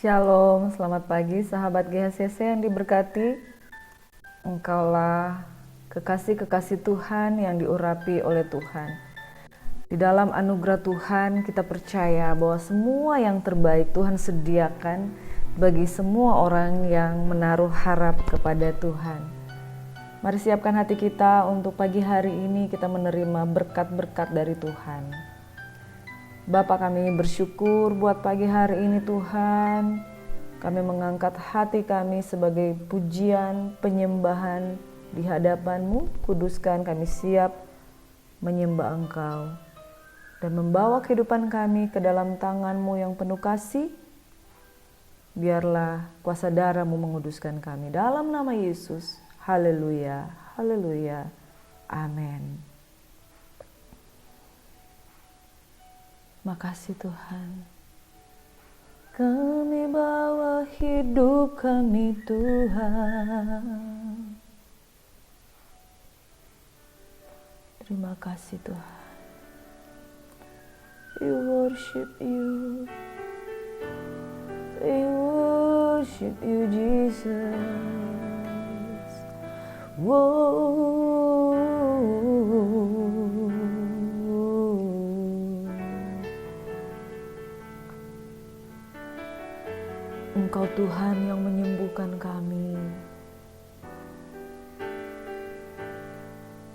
Shalom, selamat pagi sahabat GHCC yang diberkati. Engkaulah kekasih-kekasih Tuhan yang diurapi oleh Tuhan. Di dalam anugerah Tuhan kita percaya bahwa semua yang terbaik Tuhan sediakan bagi semua orang yang menaruh harap kepada Tuhan. Mari siapkan hati kita untuk pagi hari ini kita menerima berkat-berkat dari Tuhan. Bapa, kami bersyukur buat pagi hari ini Tuhan. Kami mengangkat hati kami sebagai pujian, penyembahan di hadapan-Mu. Kuduskan kami siap menyembah Engkau dan membawa kehidupan kami ke dalam tangan-Mu yang penuh kasih. Biarlah kuasa darah-Mu menguduskan kami. Dalam nama Yesus, haleluya, haleluya, amin. Makasih Tuhan. Kami bawa hidup kami Tuhan. Terima kasih Tuhan. We worship you. We worship you Jesus. Whoa. Engkau Tuhan yang menyembuhkan kami.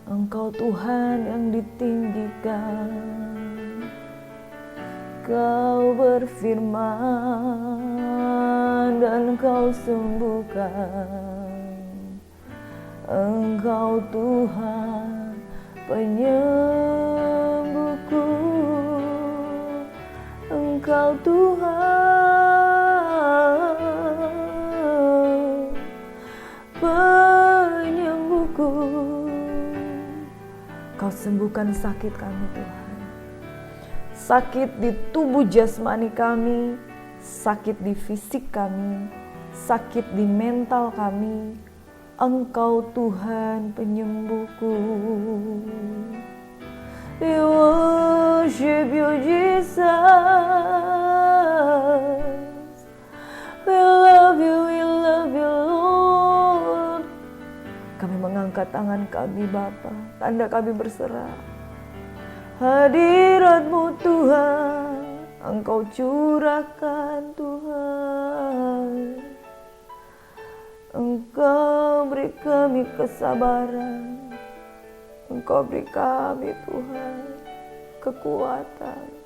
Engkau Tuhan yang ditinggikan. Kau berfirman dan Kau sembuhkan. Engkau Tuhan penyembuhku. Engkau Tuhan penyembuhku. Kau sembuhkan sakit kami Tuhan. Sakit di tubuh jasmani kami, sakit di fisik kami, sakit di mental kami. Engkau Tuhan penyembuhku. We worship you Jesus. We love you Lord. Kami mengangkat tangan kami Bapa, tanda kami berserah. Hadirat-Mu Tuhan, Engkau curahkan Tuhan. Engkau beri kami kesabaran. Engkau beri kami Tuhan kekuatan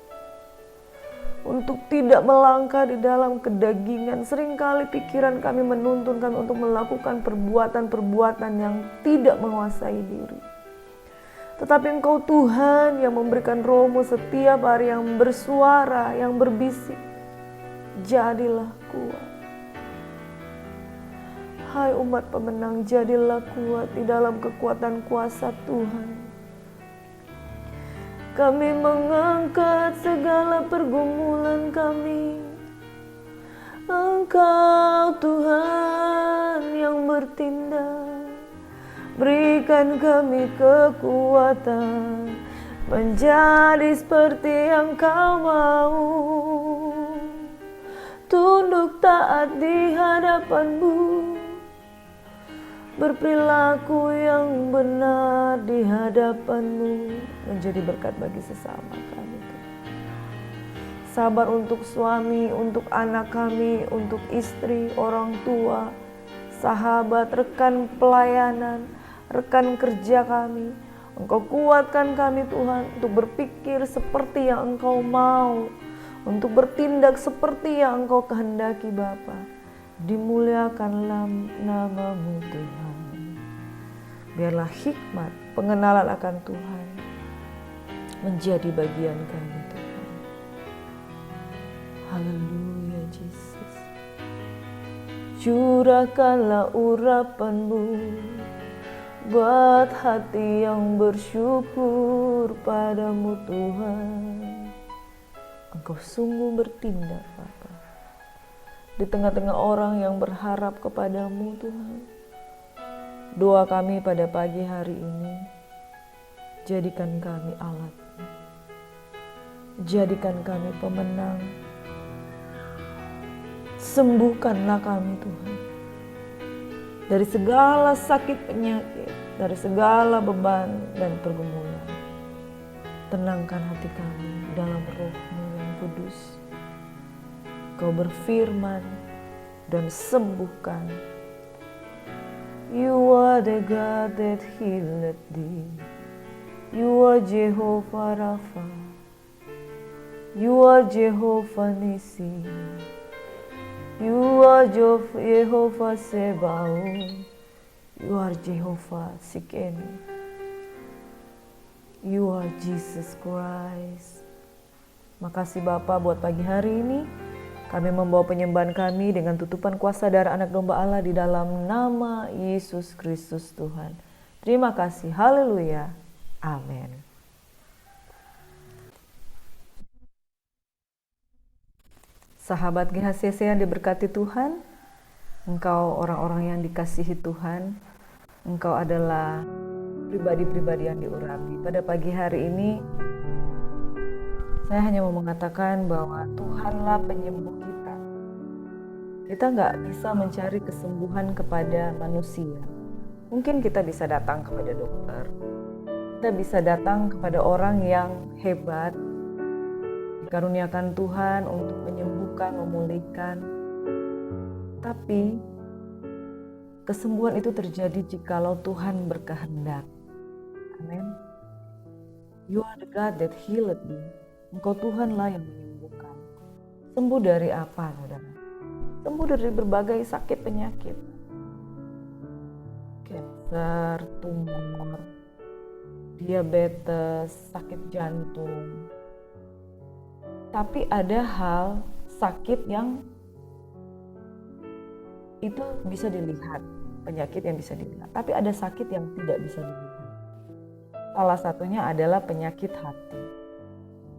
untuk tidak melangkah di dalam kedagingan. Seringkali pikiran kami menuntun kami untuk melakukan perbuatan-perbuatan yang tidak menguasai diri. Tetapi Engkau Tuhan yang memberikan Roh-Mu setiap hari, yang bersuara, yang berbisik. Jadilah kuat. Hai umat pemenang, jadilah kuat di dalam kekuatan kuasa Tuhan. Kami mengangkat segala pergumulan kami. Engkau Tuhan yang bertindak. Berikan kami kekuatan menjadi seperti yang Kau mau. Tunduk taat di hadapan-Mu. Berperilaku yang benar di hadapan-Mu, menjadi berkat bagi sesama kami. Sabar untuk suami, untuk anak kami, untuk istri, orang tua, sahabat, rekan pelayanan, rekan kerja kami. Engkau kuatkan kami Tuhan untuk berpikir seperti yang Engkau mau, untuk bertindak seperti yang Engkau kehendaki Bapa. Dimuliakanlah nama-Mu Tuhan. Biarlah hikmat, pengenalan akan Tuhan menjadi bagian kami Tuhan. Haleluya Yesus. Curahkanlah urapan-Mu buat hati yang bersyukur padamu Tuhan. Engkau sungguh bertindak Bapa di tengah-tengah orang yang berharap kepadamu Tuhan. Doa kami pada pagi hari ini, jadikan kami alat, jadikan kami pemenang sembuhkanlah kami Tuhan. Dari segala sakit penyakit, dari segala beban dan pergumulan. Tenangkan hati kami dalam Roh-Mu yang kudus. Kau berfirman dan sembuhkan. You are the God that healeth thee. You are Jehovah Rapha. You are Jehovah Nissi. You are Jehovah Sebaot. You are Jehovah Tsidkenu. You are Jesus Christ. Makasih Bapa buat pagi hari ini. Kami membawa penyembahan kami dengan tutupan kuasa darah anak domba Allah di dalam nama Yesus Kristus Tuhan. Terima kasih. Haleluya. Amin. Sahabat GHCC yang diberkati Tuhan, engkau orang-orang yang dikasihi Tuhan, engkau adalah pribadi-pribadi yang diurapi. Pada pagi hari ini, saya hanya mau mengatakan bahwa Tuhanlah penyembuh kita. Kita nggak bisa mencari kesembuhan kepada manusia. Mungkin kita bisa datang kepada dokter, kita bisa datang kepada orang yang hebat, dikaruniakan Tuhan untuk menyembuhkan, memulihkan. Tapi kesembuhan itu terjadi jikalau Tuhan berkehendak. Amin. You are the God that healeth thee. Engkau Tuhanlah yang menyembuhkan. Sembuh dari apa, saudara? Sembuh dari berbagai sakit penyakit. Kanker, tumor, diabetes, sakit jantung. Tapi ada hal sakit yang itu bisa dilihat, penyakit yang bisa dilihat. Tapi ada sakit yang tidak bisa dilihat. Salah satunya adalah penyakit hati,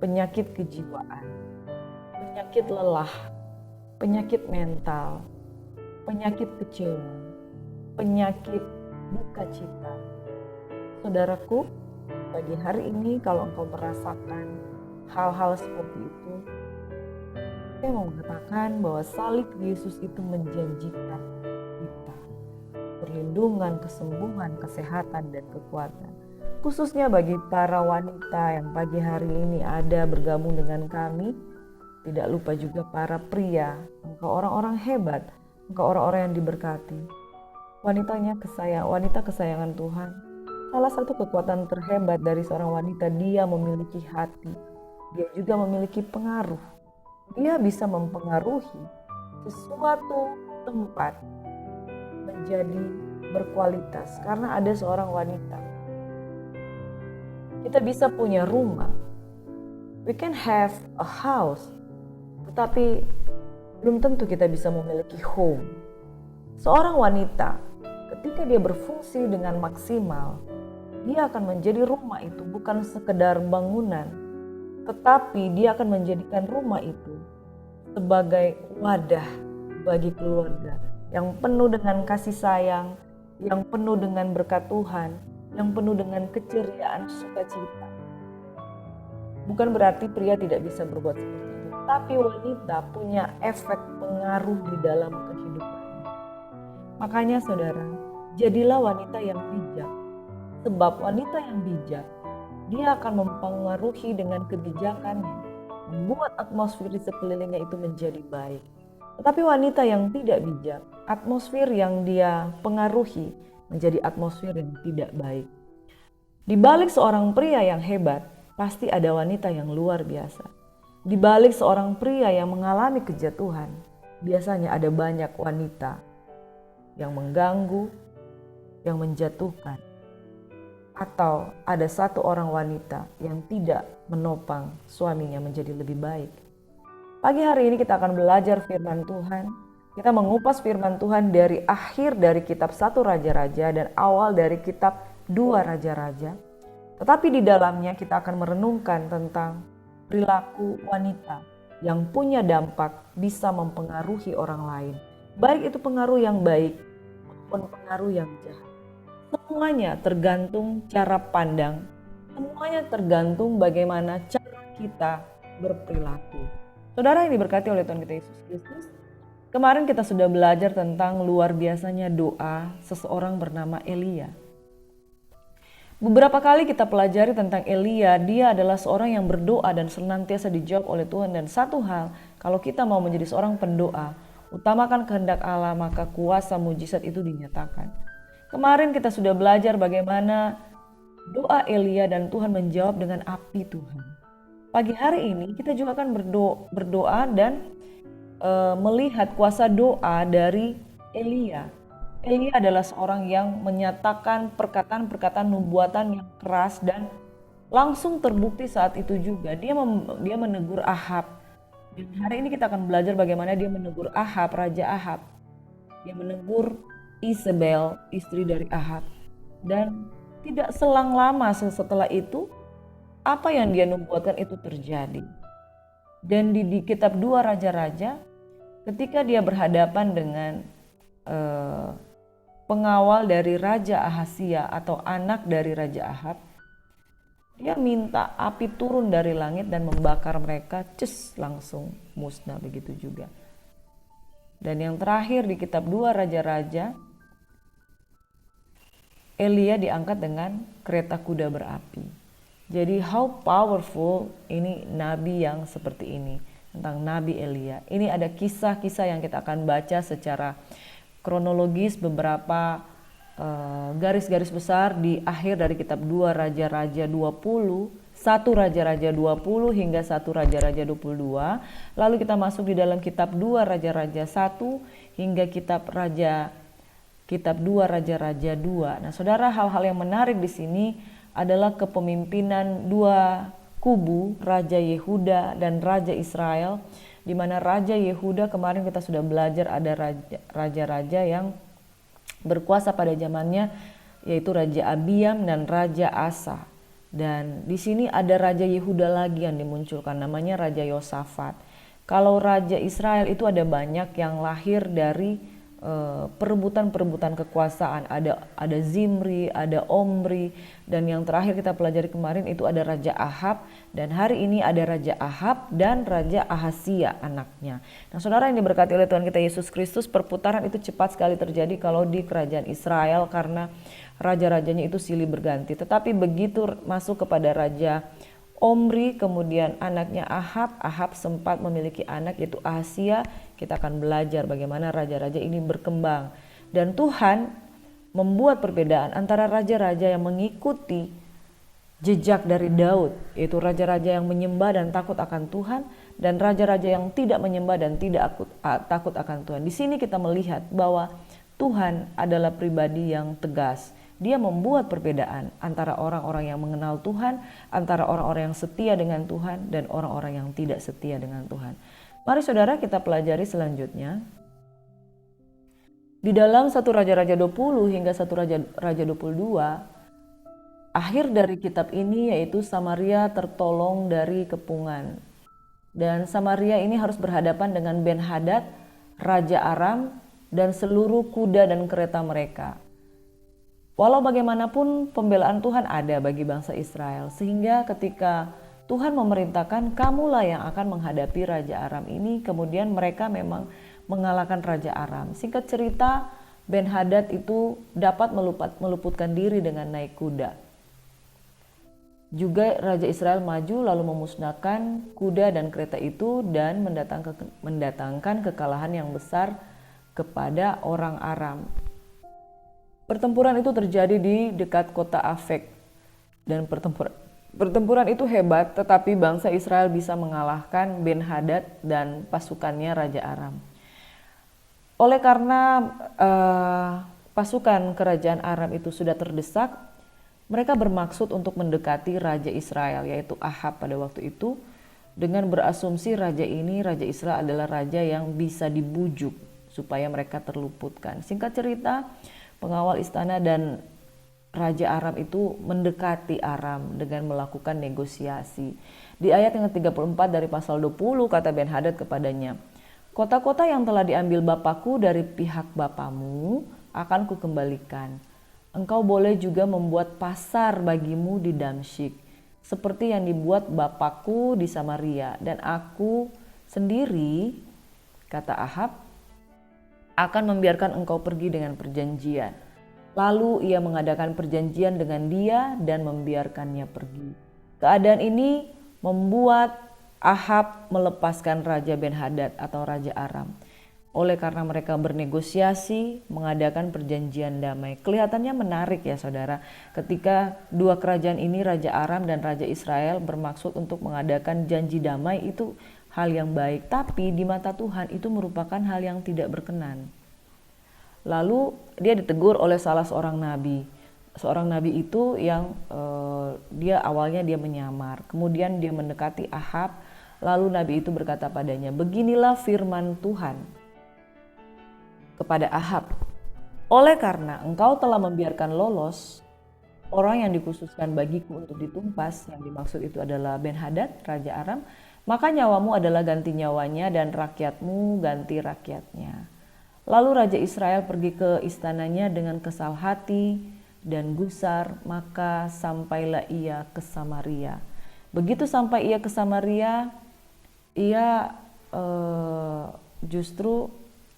penyakit kejiwaan, penyakit lelah, penyakit mental, penyakit kecewa, penyakit duka cita. Saudaraku, pagi hari ini kalau engkau merasakan hal-hal seperti itu, saya mau mengatakan bahwa salib Yesus itu menjanjikan kita perlindungan, kesembuhan, kesehatan, dan kekuatan. Khususnya bagi para wanita yang pagi hari ini ada bergabung dengan kami. Tidak lupa juga para pria, engkau orang-orang hebat, engkau orang-orang yang diberkati. Wanita kesayangan Tuhan. Salah satu kekuatan terhebat dari seorang wanita, dia memiliki hati. Dia juga memiliki pengaruh. Dia bisa mempengaruhi sesuatu tempat menjadi berkualitas karena ada seorang wanita. Kita bisa punya rumah. We can have a house. Tetapi belum tentu kita bisa memiliki home. Seorang wanita ketika dia berfungsi dengan maksimal, dia akan menjadi rumah itu bukan sekedar bangunan, tetapi dia akan menjadikan rumah itu sebagai wadah bagi keluarga yang penuh dengan kasih sayang, yang penuh dengan berkat Tuhan, yang penuh dengan keceriaan, sukacita. Bukan berarti pria tidak bisa berbuat seperti itu, tapi wanita punya efek pengaruh di dalam kehidupannya. Makanya saudara, jadilah wanita yang bijak. Sebab wanita yang bijak, dia akan mempengaruhi dengan kebijakannya, membuat atmosfer di sekelilingnya itu menjadi baik. Tetapi wanita yang tidak bijak, atmosfer yang dia pengaruhi menjadi atmosfer yang tidak baik. Di balik seorang pria yang hebat, pasti ada wanita yang luar biasa. Di balik seorang pria yang mengalami kejatuhan, biasanya ada banyak wanita yang mengganggu, yang menjatuhkan. Atau ada satu orang wanita yang tidak menopang suaminya menjadi lebih baik. Pagi hari ini kita akan belajar firman Tuhan. Kita mengupas firman Tuhan dari akhir dari kitab 1 Raja-Raja dan awal dari kitab 2 Raja-Raja. Tetapi di dalamnya kita akan merenungkan tentang perilaku wanita yang punya dampak bisa mempengaruhi orang lain. Baik itu pengaruh yang baik maupun pengaruh yang jahat. Semuanya tergantung cara pandang. Semuanya tergantung bagaimana cara kita berperilaku. Saudara yang diberkati oleh Tuhan kita Yesus Kristus, Kemarin kita sudah belajar tentang luar biasanya doa seseorang bernama Elia. Beberapa kali kita pelajari tentang Elia, dia adalah seorang yang berdoa dan senantiasa dijawab oleh Tuhan. Dan satu hal, kalau kita mau menjadi seorang pendoa, utamakan kehendak Allah, maka kuasa mujizat itu dinyatakan. Kemarin kita sudah belajar bagaimana doa Elia dan Tuhan menjawab dengan api Tuhan. Pagi hari ini kita juga akan berdoa dan melihat kuasa doa dari Elia. Elia adalah seorang yang menyatakan perkataan-perkataan nubuatan yang keras dan langsung terbukti saat itu juga. Dia menegur Ahab. Dan hari ini kita akan belajar bagaimana dia menegur Ahab, Raja Ahab. Dia menegur Isabel, istri dari Ahab. Dan tidak selang lama setelah itu, apa yang dia nubuatkan itu terjadi. Dan di kitab 2 Raja-Raja, ketika dia berhadapan dengan pengawal dari Raja Ahasia atau anak dari Raja Ahab, dia minta api turun dari langit dan membakar mereka, langsung musnah begitu juga. Dan yang terakhir di kitab 2 Raja-Raja, Elia diangkat dengan kereta kuda berapi. Jadi how powerful ini nabi yang seperti ini, tentang Nabi Elia. Ini ada kisah-kisah yang kita akan baca secara kronologis, beberapa garis-garis besar di akhir dari kitab 2 Raja-Raja 20, 1 Raja-Raja 20 hingga 1 Raja-Raja 22. Lalu kita masuk di dalam kitab 2 Raja-Raja 1 hingga kitab 2 Raja-Raja 2. Nah, saudara, hal-hal yang menarik di sini adalah kepemimpinan dua kubu, Raja Yehuda dan Raja Israel, di mana Raja Yehuda kemarin kita sudah belajar ada raja-raja yang berkuasa pada zamannya, yaitu Raja Abiam dan Raja Asa. Dan di sini ada Raja Yehuda lagi yang dimunculkan, namanya Raja Yosafat. Kalau Raja Israel itu ada banyak yang lahir dari perebutan kekuasaan, ada Zimri, ada Omri, dan yang terakhir kita pelajari kemarin itu ada Raja Ahab, dan hari ini ada Raja Ahab dan Raja Ahasia anaknya. Nah, saudara yang diberkati oleh Tuhan kita Yesus Kristus, perputaran itu cepat sekali terjadi kalau di kerajaan Israel karena raja-rajanya itu silih berganti. Tetapi begitu masuk kepada Raja Omri, kemudian anaknya Ahab sempat memiliki anak yaitu Ahasia. Kita akan belajar bagaimana raja-raja ini berkembang. Dan Tuhan membuat perbedaan antara raja-raja yang mengikuti jejak dari Daud, yaitu raja-raja yang menyembah dan takut akan Tuhan, dan raja-raja yang tidak menyembah dan tidak takut akan Tuhan. Di sini kita melihat bahwa Tuhan adalah pribadi yang tegas. Dia membuat perbedaan antara orang-orang yang mengenal Tuhan, antara orang-orang yang setia dengan Tuhan dan orang-orang yang tidak setia dengan Tuhan. Mari saudara kita pelajari selanjutnya. Di dalam 1 Raja-Raja 20 hingga 1 Raja 22, akhir dari kitab ini yaitu Samaria tertolong dari kepungan. Dan Samaria ini harus berhadapan dengan Ben-Hadad, Raja Aram, dan seluruh kuda dan kereta mereka. Walau bagaimanapun pembelaan Tuhan ada bagi bangsa Israel, sehingga ketika Tuhan memerintahkan kamulah yang akan menghadapi Raja Aram ini, kemudian mereka memang mengalahkan Raja Aram. Singkat cerita, Ben-Hadad itu dapat meluputkan diri dengan naik kuda. Juga Raja Israel maju lalu memusnahkan kuda dan kereta itu dan mendatangkan kekalahan yang besar kepada orang Aram. Pertempuran itu terjadi di dekat kota Afek, dan pertempuran itu hebat, tetapi bangsa Israel bisa mengalahkan Ben-Hadad dan pasukannya Raja Aram. Oleh karena pasukan kerajaan Aram itu sudah terdesak, mereka bermaksud untuk mendekati Raja Israel, yaitu Ahab pada waktu itu, dengan berasumsi Raja Israel adalah raja yang bisa dibujuk supaya mereka terluputkan. Singkat cerita, pengawal istana dan Raja Aram itu mendekati Aram dengan melakukan negosiasi. Di ayat yang ke-34 dari pasal 20 kata Ben-Hadad kepadanya, "Kota-kota yang telah diambil Bapakku dari pihak bapamu akan kukembalikan. Engkau boleh juga membuat pasar bagimu di Damsyik, seperti yang dibuat Bapakku di Samaria. Dan aku sendiri," kata Ahab, akan membiarkan engkau pergi dengan perjanjian. Lalu ia mengadakan perjanjian dengan dia dan membiarkannya pergi. Keadaan ini membuat Ahab melepaskan Raja Ben-Hadad atau Raja Aram. Oleh karena mereka bernegosiasi, mengadakan perjanjian damai. Kelihatannya menarik ya saudara, ketika dua kerajaan ini, Raja Aram dan Raja Israel, bermaksud untuk mengadakan janji damai, itu hal yang baik. Tapi di mata Tuhan itu merupakan hal yang tidak berkenan. Lalu dia ditegur oleh salah seorang nabi. Seorang nabi itu yang dia awalnya dia menyamar. Kemudian dia mendekati Ahab. Lalu nabi itu berkata padanya, "Beginilah firman Tuhan kepada Ahab, oleh karena engkau telah membiarkan lolos orang yang dikhususkan bagiku untuk ditumpas," yang dimaksud itu adalah Ben-Hadad, Raja Aram, "maka nyawamu adalah ganti nyawanya dan rakyatmu ganti rakyatnya." Lalu Raja Israel pergi ke istananya dengan kesal hati dan gusar, maka sampailah ia ke Samaria. Begitu sampai ia ke Samaria, ia justru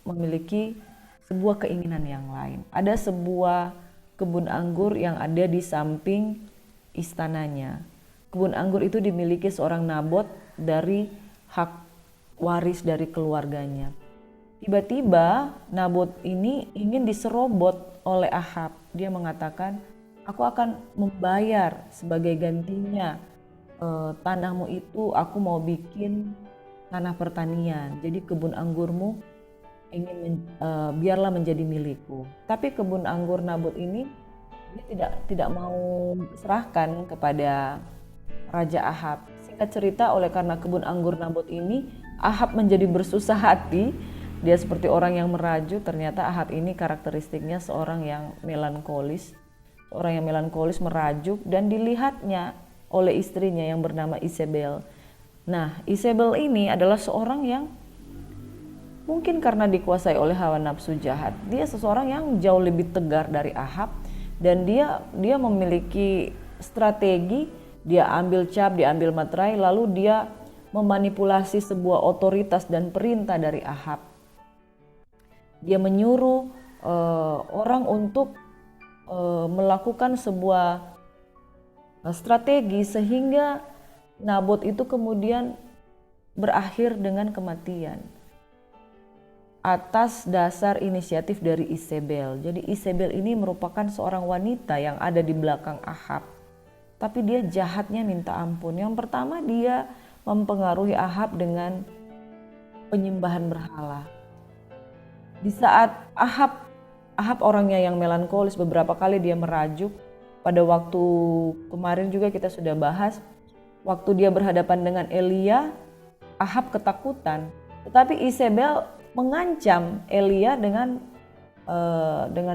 memiliki sebuah keinginan yang lain. Ada sebuah kebun anggur yang ada di samping istananya. Kebun anggur itu dimiliki seorang Nabot dari hak waris dari keluarganya. Tiba-tiba Nabot ini ingin diserobot oleh Ahab. Dia mengatakan, "Aku akan membayar sebagai gantinya tanahmu itu, aku mau bikin tanah pertanian. Jadi kebun anggurmu biarlah menjadi milikku." Tapi kebun anggur Nabot ini dia tidak mau serahkan kepada Raja Ahab. Singkat cerita, oleh karena kebun anggur Nabot ini, Ahab menjadi bersusah hati. Dia seperti orang yang merajuk. Ternyata Ahab ini karakteristiknya seorang yang melankolis. Seorang yang melankolis, merajuk, dan dilihatnya oleh istrinya yang bernama Isabel. Nah, Isabel ini adalah seorang yang mungkin karena dikuasai oleh hawa nafsu jahat, dia seseorang yang jauh lebih tegar dari Ahab, dan dia memiliki strategi. Dia ambil cap, dia ambil materai, lalu dia memanipulasi sebuah otoritas dan perintah dari Ahab. Dia menyuruh orang untuk melakukan sebuah strategi sehingga Nabot itu kemudian berakhir dengan kematian atas dasar inisiatif dari Isabel. Jadi Isabel ini merupakan seorang wanita yang ada di belakang Ahab. Tapi dia jahatnya minta ampun. Yang pertama, dia mempengaruhi Ahab dengan penyembahan berhala. Di saat Ahab orangnya yang melankolis, beberapa kali dia merajuk. Pada waktu kemarin juga kita sudah bahas, waktu dia berhadapan dengan Elia, Ahab ketakutan. Tetapi Isabel mengancam Elia dengan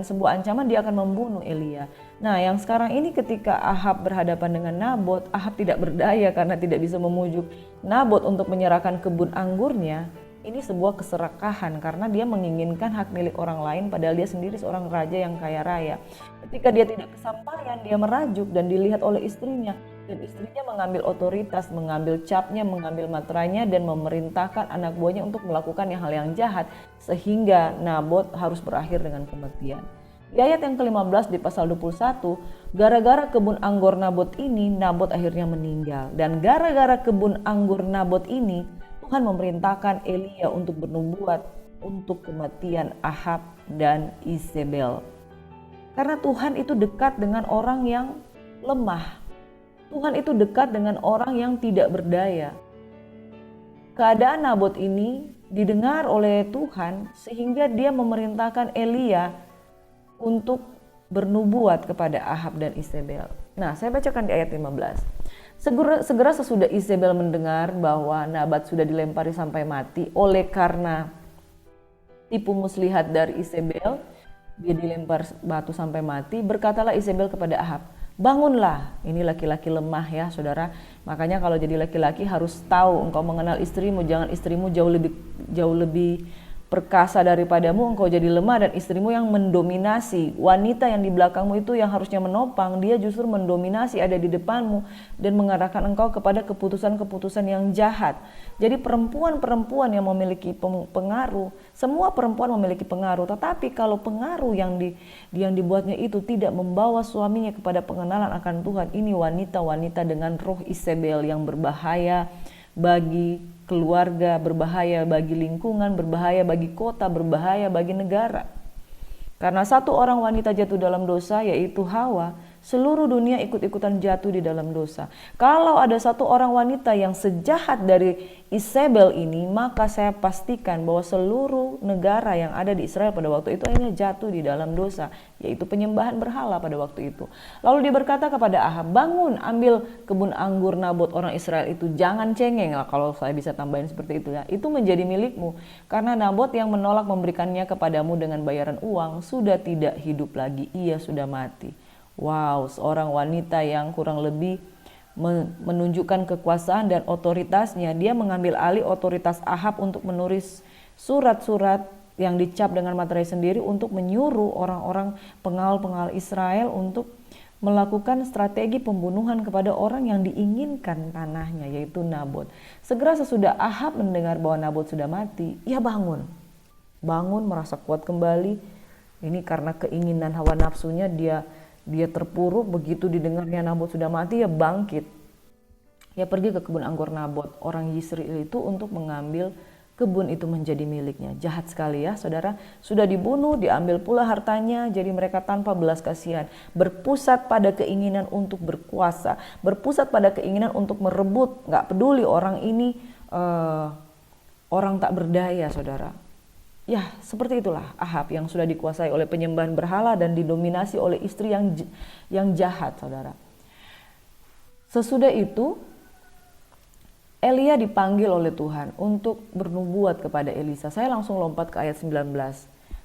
sebuah ancaman dia akan membunuh Elia. Nah, yang sekarang ini ketika Ahab berhadapan dengan Nabot, Ahab tidak berdaya karena tidak bisa memujuk Nabot untuk menyerahkan kebun anggurnya. Ini sebuah keserakahan karena dia menginginkan hak milik orang lain padahal dia sendiri seorang raja yang kaya raya. Ketika dia tidak kesampaian, dia merajuk dan dilihat oleh istrinya. Dan istrinya mengambil otoritas, mengambil capnya, mengambil materainya, dan memerintahkan anak buahnya untuk melakukan hal yang jahat. Sehingga Nabot harus berakhir dengan kematian. Di ayat yang ke-15 di pasal 21, gara-gara kebun anggur Nabot ini, Nabot akhirnya meninggal. Dan gara-gara kebun anggur Nabot ini, Tuhan memerintahkan Elia untuk bernubuat untuk kematian Ahab dan Isabel. Karena Tuhan itu dekat dengan orang yang lemah. Tuhan itu dekat dengan orang yang tidak berdaya. Keadaan Nabot ini didengar oleh Tuhan sehingga dia memerintahkan Elia untuk bernubuat kepada Ahab dan Isabel. Nah, saya bacakan di ayat 15. Segera sesudah Isabel mendengar bahwa Nabat sudah dilempari sampai mati oleh karena tipu muslihat dari Isabel, dia dilempar batu sampai mati, berkatalah Isabel kepada Ahab, "Bangunlah." Ini laki-laki lemah ya saudara. Makanya kalau jadi laki-laki harus tahu engkau mengenal istrimu, jangan istrimu jauh lebih perkasa daripadamu, engkau jadi lemah, dan istrimu yang mendominasi. Wanita yang di belakangmu itu yang harusnya menopang, dia justru mendominasi, ada di depanmu dan mengarahkan engkau kepada keputusan-keputusan yang jahat. Jadi perempuan-perempuan yang memiliki pengaruh, semua perempuan memiliki pengaruh, tetapi kalau pengaruh yang dibuatnya itu tidak membawa suaminya kepada pengenalan akan Tuhan, ini wanita-wanita dengan roh Isabel yang berbahaya bagi keluarga, berbahaya bagi lingkungan, berbahaya bagi kota, berbahaya bagi negara. Karena satu orang wanita jatuh dalam dosa, yaitu Hawa, seluruh dunia ikut-ikutan jatuh di dalam dosa. Kalau ada satu orang wanita yang sejahat dari Isabel ini, maka saya pastikan bahwa seluruh negara yang ada di Israel pada waktu itu akhirnya jatuh di dalam dosa, yaitu penyembahan berhala pada waktu itu. Lalu dia berkata kepada Ahab, bangun, ambil kebun anggur Nabot orang Israel itu, jangan cengeng lah, kalau saya bisa tambahin seperti itu ya, itu menjadi milikmu, karena Nabot yang menolak memberikannya kepadamu dengan bayaran uang sudah tidak hidup lagi, ia sudah mati. Wow, seorang wanita yang kurang lebih menunjukkan kekuasaan dan otoritasnya. Dia mengambil alih otoritas Ahab untuk menulis surat-surat yang dicap dengan materai sendiri untuk menyuruh orang-orang pengawal-pengawal Israel untuk melakukan strategi pembunuhan kepada orang yang diinginkan tanahnya, yaitu Nabot. Segera sesudah Ahab mendengar bahwa Nabot sudah mati, ia bangun merasa kuat kembali. Ini karena keinginan hawa nafsunya, dia terpuruk. Begitu didengarnya Nabot sudah mati, ya bangkit. Ya pergi ke kebun anggur Nabot orang Yisrael itu untuk mengambil kebun itu menjadi miliknya. Jahat sekali ya saudara. Sudah dibunuh, diambil pula hartanya. Jadi mereka tanpa belas kasihan, berpusat pada keinginan untuk berkuasa, berpusat pada keinginan untuk merebut. Gak peduli orang ini orang tak berdaya saudara. Ya, seperti itulah Ahab yang sudah dikuasai oleh penyembahan berhala dan didominasi oleh istri yang jahat, saudara. Sesudah itu, Elia dipanggil oleh Tuhan untuk bernubuat kepada Elisa. Saya langsung lompat ke ayat 19.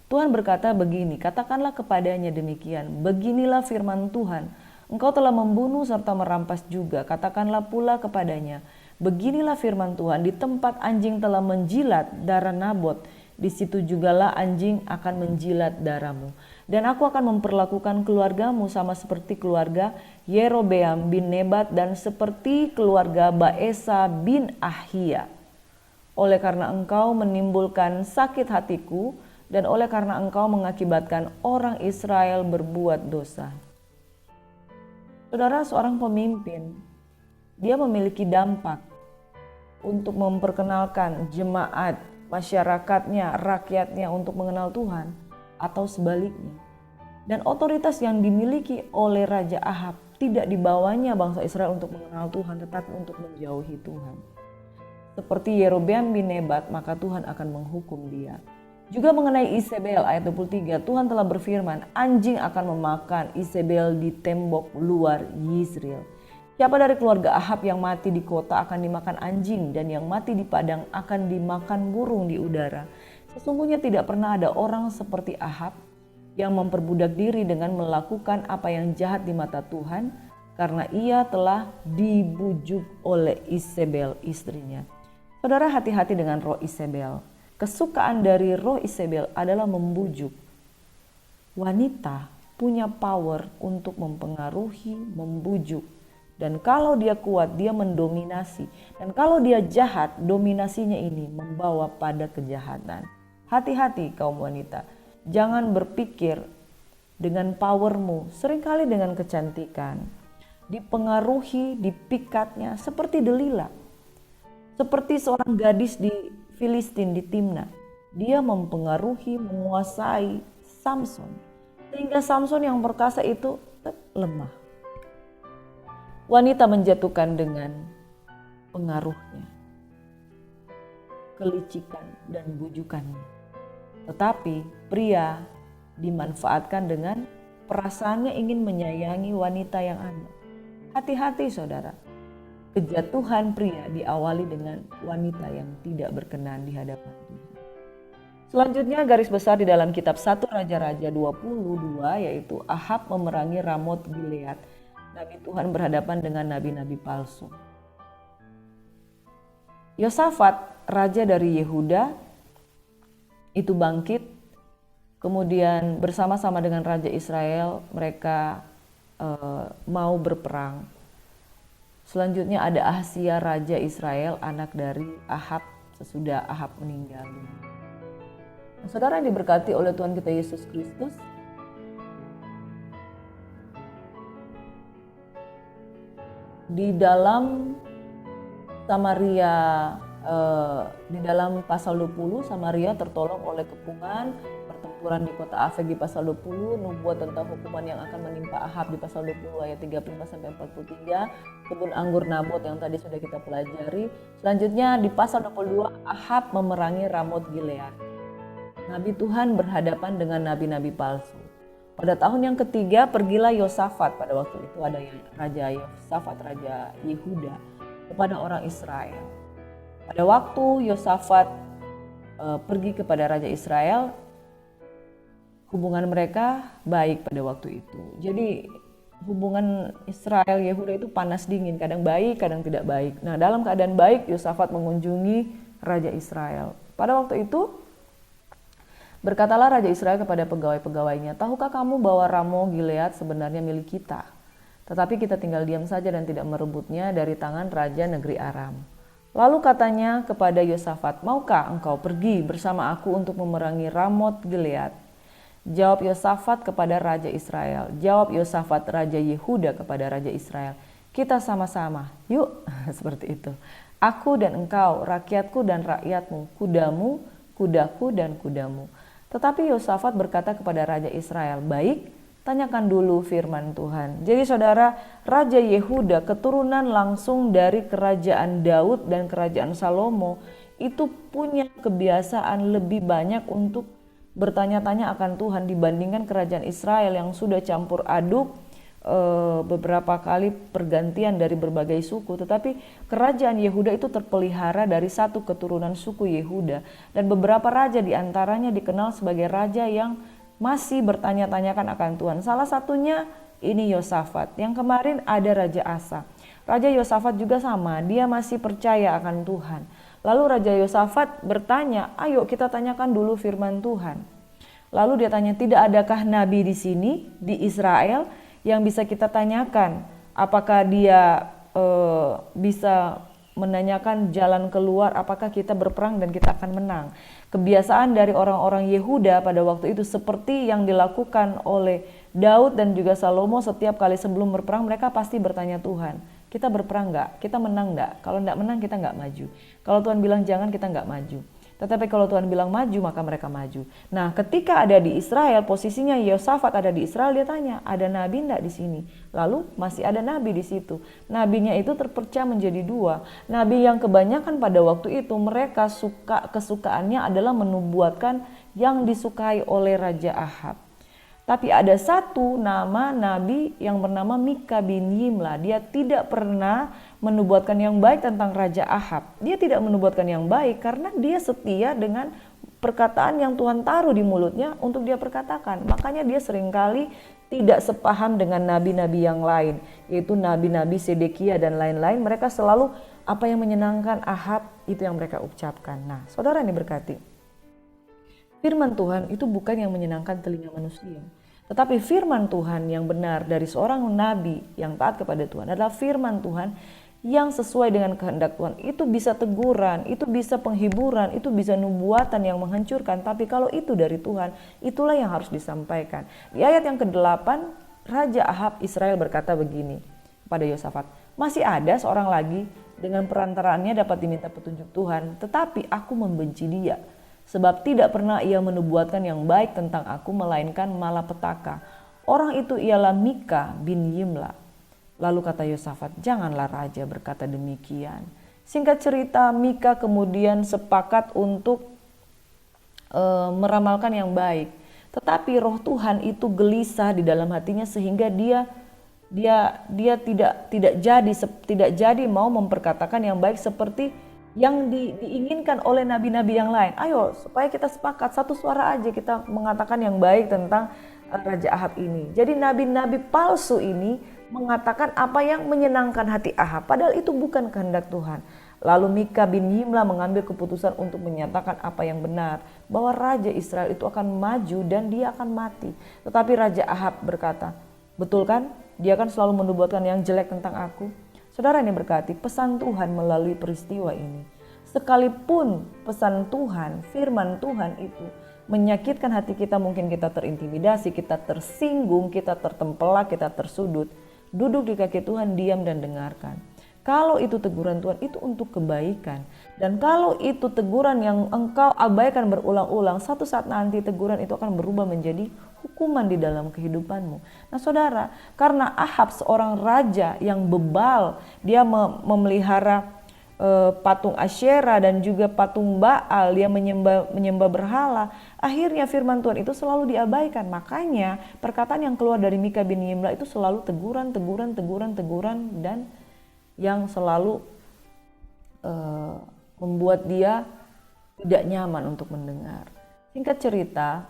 Tuhan berkata begini, katakanlah kepadanya demikian, beginilah firman Tuhan, engkau telah membunuh serta merampas juga. Katakanlah pula kepadanya, beginilah firman Tuhan, di tempat anjing telah menjilat darah Nabot, di situ jugalah anjing akan menjilat darahmu. Dan aku akan memperlakukan keluargamu sama seperti keluarga Yerobeam bin Nebat dan seperti keluarga Baesa bin Ahia. Oleh karena engkau menimbulkan sakit hatiku dan oleh karena engkau mengakibatkan orang Israel berbuat dosa. Saudara, seorang pemimpin, dia memiliki dampak untuk memperkenalkan jemaat, masyarakatnya, rakyatnya untuk mengenal Tuhan atau sebaliknya. Dan otoritas yang dimiliki oleh Raja Ahab tidak dibawanya bangsa Israel untuk mengenal Tuhan, tetapi untuk menjauhi Tuhan. Seperti Yerobeam bin Nebat, maka Tuhan akan menghukum dia. Juga mengenai Isabel ayat 23, Tuhan telah berfirman, anjing akan memakan Isabel di tembok luar Yisrael. Siapa dari keluarga Ahab yang mati di kota akan dimakan anjing, dan yang mati di padang akan dimakan burung di udara. Sesungguhnya tidak pernah ada orang seperti Ahab yang memperbudak diri dengan melakukan apa yang jahat di mata Tuhan, karena ia telah dibujuk oleh Isabel istrinya. Saudara, hati-hati dengan roh Isabel. Kesukaan dari roh Isabel adalah membujuk. Wanita punya power untuk mempengaruhi, membujuk. Dan kalau dia kuat, dia mendominasi. Dan kalau dia jahat, dominasinya ini membawa pada kejahatan. Hati-hati kaum wanita. Jangan berpikir dengan powermu, seringkali dengan kecantikan. Dipengaruhi, dipikatnya seperti Delila. Seperti seorang gadis di Filistin, di Timna. Dia mempengaruhi, menguasai Samson. Sehingga Samson yang perkasa itu lemah. Wanita menjatuhkan dengan pengaruhnya, kelicikan dan bujukannya. Tetapi pria dimanfaatkan dengan perasaannya ingin menyayangi wanita yang ada. Hati-hati saudara, kejatuhan pria diawali dengan wanita yang tidak berkenan di hadapan Tuhan. Selanjutnya garis besar di dalam kitab 1 Raja-Raja 22, yaitu Ahab memerangi Ramot Gilead. Nabi Tuhan berhadapan dengan nabi-nabi palsu. Yosafat, raja dari Yehuda, itu bangkit, kemudian bersama-sama dengan Raja Israel mereka mau berperang. Selanjutnya ada Ahazia Raja Israel, anak dari Ahab sesudah Ahab meninggal. Nah, saudara yang diberkati oleh Tuhan kita Yesus Kristus, di dalam Samaria, di dalam pasal 20 Samaria tertolong oleh kepungan, pertempuran di kota Afek di pasal 20, nubuat tentang hukuman yang akan menimpa Ahab di pasal 20 ayat 35 sampai 43, kebun anggur Nabot yang tadi sudah kita pelajari. Selanjutnya di pasal 22 Ahab memerangi Ramot Gilead. Nabi Tuhan berhadapan dengan nabi-nabi palsu. Pada tahun yang ketiga pergilah Yosafat, pada waktu itu ada Raja Yosafat, Raja Yehuda, kepada orang Israel. Pada waktu Yosafat pergi kepada Raja Israel, hubungan mereka baik pada waktu itu. Jadi hubungan Israel Yehuda itu panas dingin, kadang baik, kadang tidak baik. Nah, dalam keadaan baik Yosafat mengunjungi Raja Israel. Pada waktu itu berkatalah Raja Israel kepada pegawai-pegawainya, "Tahukah kamu bahwa Ramot Gilead sebenarnya milik kita? Tetapi kita tinggal diam saja dan tidak merebutnya dari tangan Raja negeri Aram." Lalu katanya kepada Yosafat, "Maukah engkau pergi bersama aku untuk memerangi Ramot Gilead?" Jawab Yosafat kepada Raja Israel. Jawab Yosafat Raja Yehuda kepada Raja Israel, "Kita sama-sama, yuk." Seperti itu. "Aku dan engkau, rakyatku dan rakyatmu, kudamu, kudaku dan kudamu." Tetapi Yosafat berkata kepada Raja Israel, "Baik, tanyakan dulu firman Tuhan." Jadi saudara, Raja Yehuda keturunan langsung dari kerajaan Daud dan kerajaan Salomo itu punya kebiasaan lebih banyak untuk bertanya-tanya akan Tuhan dibandingkan kerajaan Israel yang sudah campur aduk beberapa kali pergantian dari berbagai suku. Tetapi kerajaan Yehuda itu terpelihara dari satu keturunan suku Yehuda, dan beberapa raja diantaranya dikenal sebagai raja yang masih bertanya-tanyakan akan Tuhan. Salah satunya ini Yosafat. Yang kemarin ada Raja Asa. Raja Yosafat juga sama, dia masih percaya akan Tuhan. Lalu Raja Yosafat bertanya, "Ayo kita tanyakan dulu firman Tuhan." Lalu dia tanya, "Tidak adakah nabi di sini, di Israel, yang bisa kita tanyakan? Apakah dia bisa menanyakan jalan keluar, apakah kita berperang dan kita akan menang?" Kebiasaan dari orang-orang Yehuda pada waktu itu seperti yang dilakukan oleh Daud dan juga Salomo, setiap kali sebelum berperang mereka pasti bertanya Tuhan, "Kita berperang enggak? Kita menang enggak? Kalau enggak menang kita enggak maju. Kalau Tuhan bilang jangan, kita enggak maju. Tetapi kalau Tuhan bilang maju, maka mereka maju." Nah, ketika ada di Israel, posisinya Yosafat ada di Israel, dia tanya, "Ada nabi enggak di sini?" Lalu masih ada nabi di situ. Nabinya itu terpecah menjadi dua. Nabi yang kebanyakan pada waktu itu mereka kesukaannya adalah menubuatkan yang disukai oleh Raja Ahab. Tapi ada satu nama nabi yang bernama Mika bin Yimla. Dia tidak pernah menubuatkan yang baik tentang Raja Ahab. Dia tidak menubuatkan yang baik karena dia setia dengan perkataan yang Tuhan taruh di mulutnya untuk dia perkatakan. Makanya dia seringkali tidak sepaham dengan nabi-nabi yang lain, yaitu nabi-nabi Sedekia dan lain-lain. Mereka selalu apa yang menyenangkan Ahab itu yang mereka ucapkan. Nah, saudara yang diberkati, firman Tuhan itu bukan yang menyenangkan telinga manusia. Tetapi firman Tuhan yang benar dari seorang nabi yang taat kepada Tuhan adalah firman Tuhan yang sesuai dengan kehendak Tuhan. Itu bisa teguran, itu bisa penghiburan, itu bisa nubuatan yang menghancurkan. Tapi kalau itu dari Tuhan, itulah yang harus disampaikan. Di ayat yang ke-8, Raja Ahab Israel berkata begini kepada Yosafat, "Masih ada seorang lagi dengan perantaraannya dapat diminta petunjuk Tuhan, tetapi aku membenci dia. Sebab tidak pernah ia menubuatkan yang baik tentang aku, melainkan malapetaka. Orang itu ialah Mika bin Yimla." Lalu kata Yosafat, "Janganlah raja berkata demikian." Singkat cerita, Mika kemudian sepakat untuk meramalkan yang baik. Tetapi roh Tuhan itu gelisah di dalam hatinya sehingga dia tidak jadi mau memperkatakan yang baik seperti yang diinginkan oleh nabi-nabi yang lain. "Ayo supaya kita sepakat satu suara aja kita mengatakan yang baik tentang Raja Ahab ini." Jadi nabi-nabi palsu ini mengatakan apa yang menyenangkan hati Ahab, padahal itu bukan kehendak Tuhan. Lalu Mika bin Yimla mengambil keputusan untuk menyatakan apa yang benar, bahwa Raja Israel itu akan maju dan dia akan mati. Tetapi Raja Ahab berkata, betul kan? Dia akan selalu menubuatkan yang jelek tentang aku. Saudara ini berkati, pesan Tuhan melalui peristiwa ini. Sekalipun pesan Tuhan, firman Tuhan itu menyakitkan hati kita, mungkin kita terintimidasi, kita tersinggung, kita tertempelak, kita tersudut. Duduk di kaki Tuhan, diam dan dengarkan. Kalau itu teguran Tuhan, itu untuk kebaikan. Dan kalau itu teguran yang engkau abaikan berulang-ulang, satu saat nanti teguran itu akan berubah menjadi hukuman di dalam kehidupanmu. Nah saudara, karena Ahab seorang raja yang bebal, dia memelihara patung Asyera dan juga patung Baal, dia menyembah berhala. Akhirnya firman Tuhan itu selalu diabaikan. Makanya perkataan yang keluar dari Mika bin Yimla itu selalu teguran dan yang selalu membuat dia tidak nyaman untuk mendengar. Singkat cerita,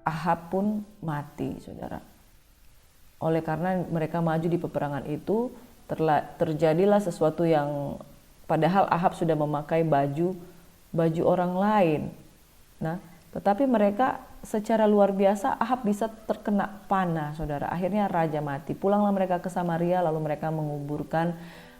Ahab pun mati, saudara. Oleh karena mereka maju di peperangan itu, terjadilah sesuatu yang padahal Ahab sudah memakai baju orang lain. Nah, tetapi mereka secara luar biasa, Ahab bisa terkena panah, saudara. Akhirnya raja mati. Pulanglah mereka ke Samaria, lalu mereka menguburkan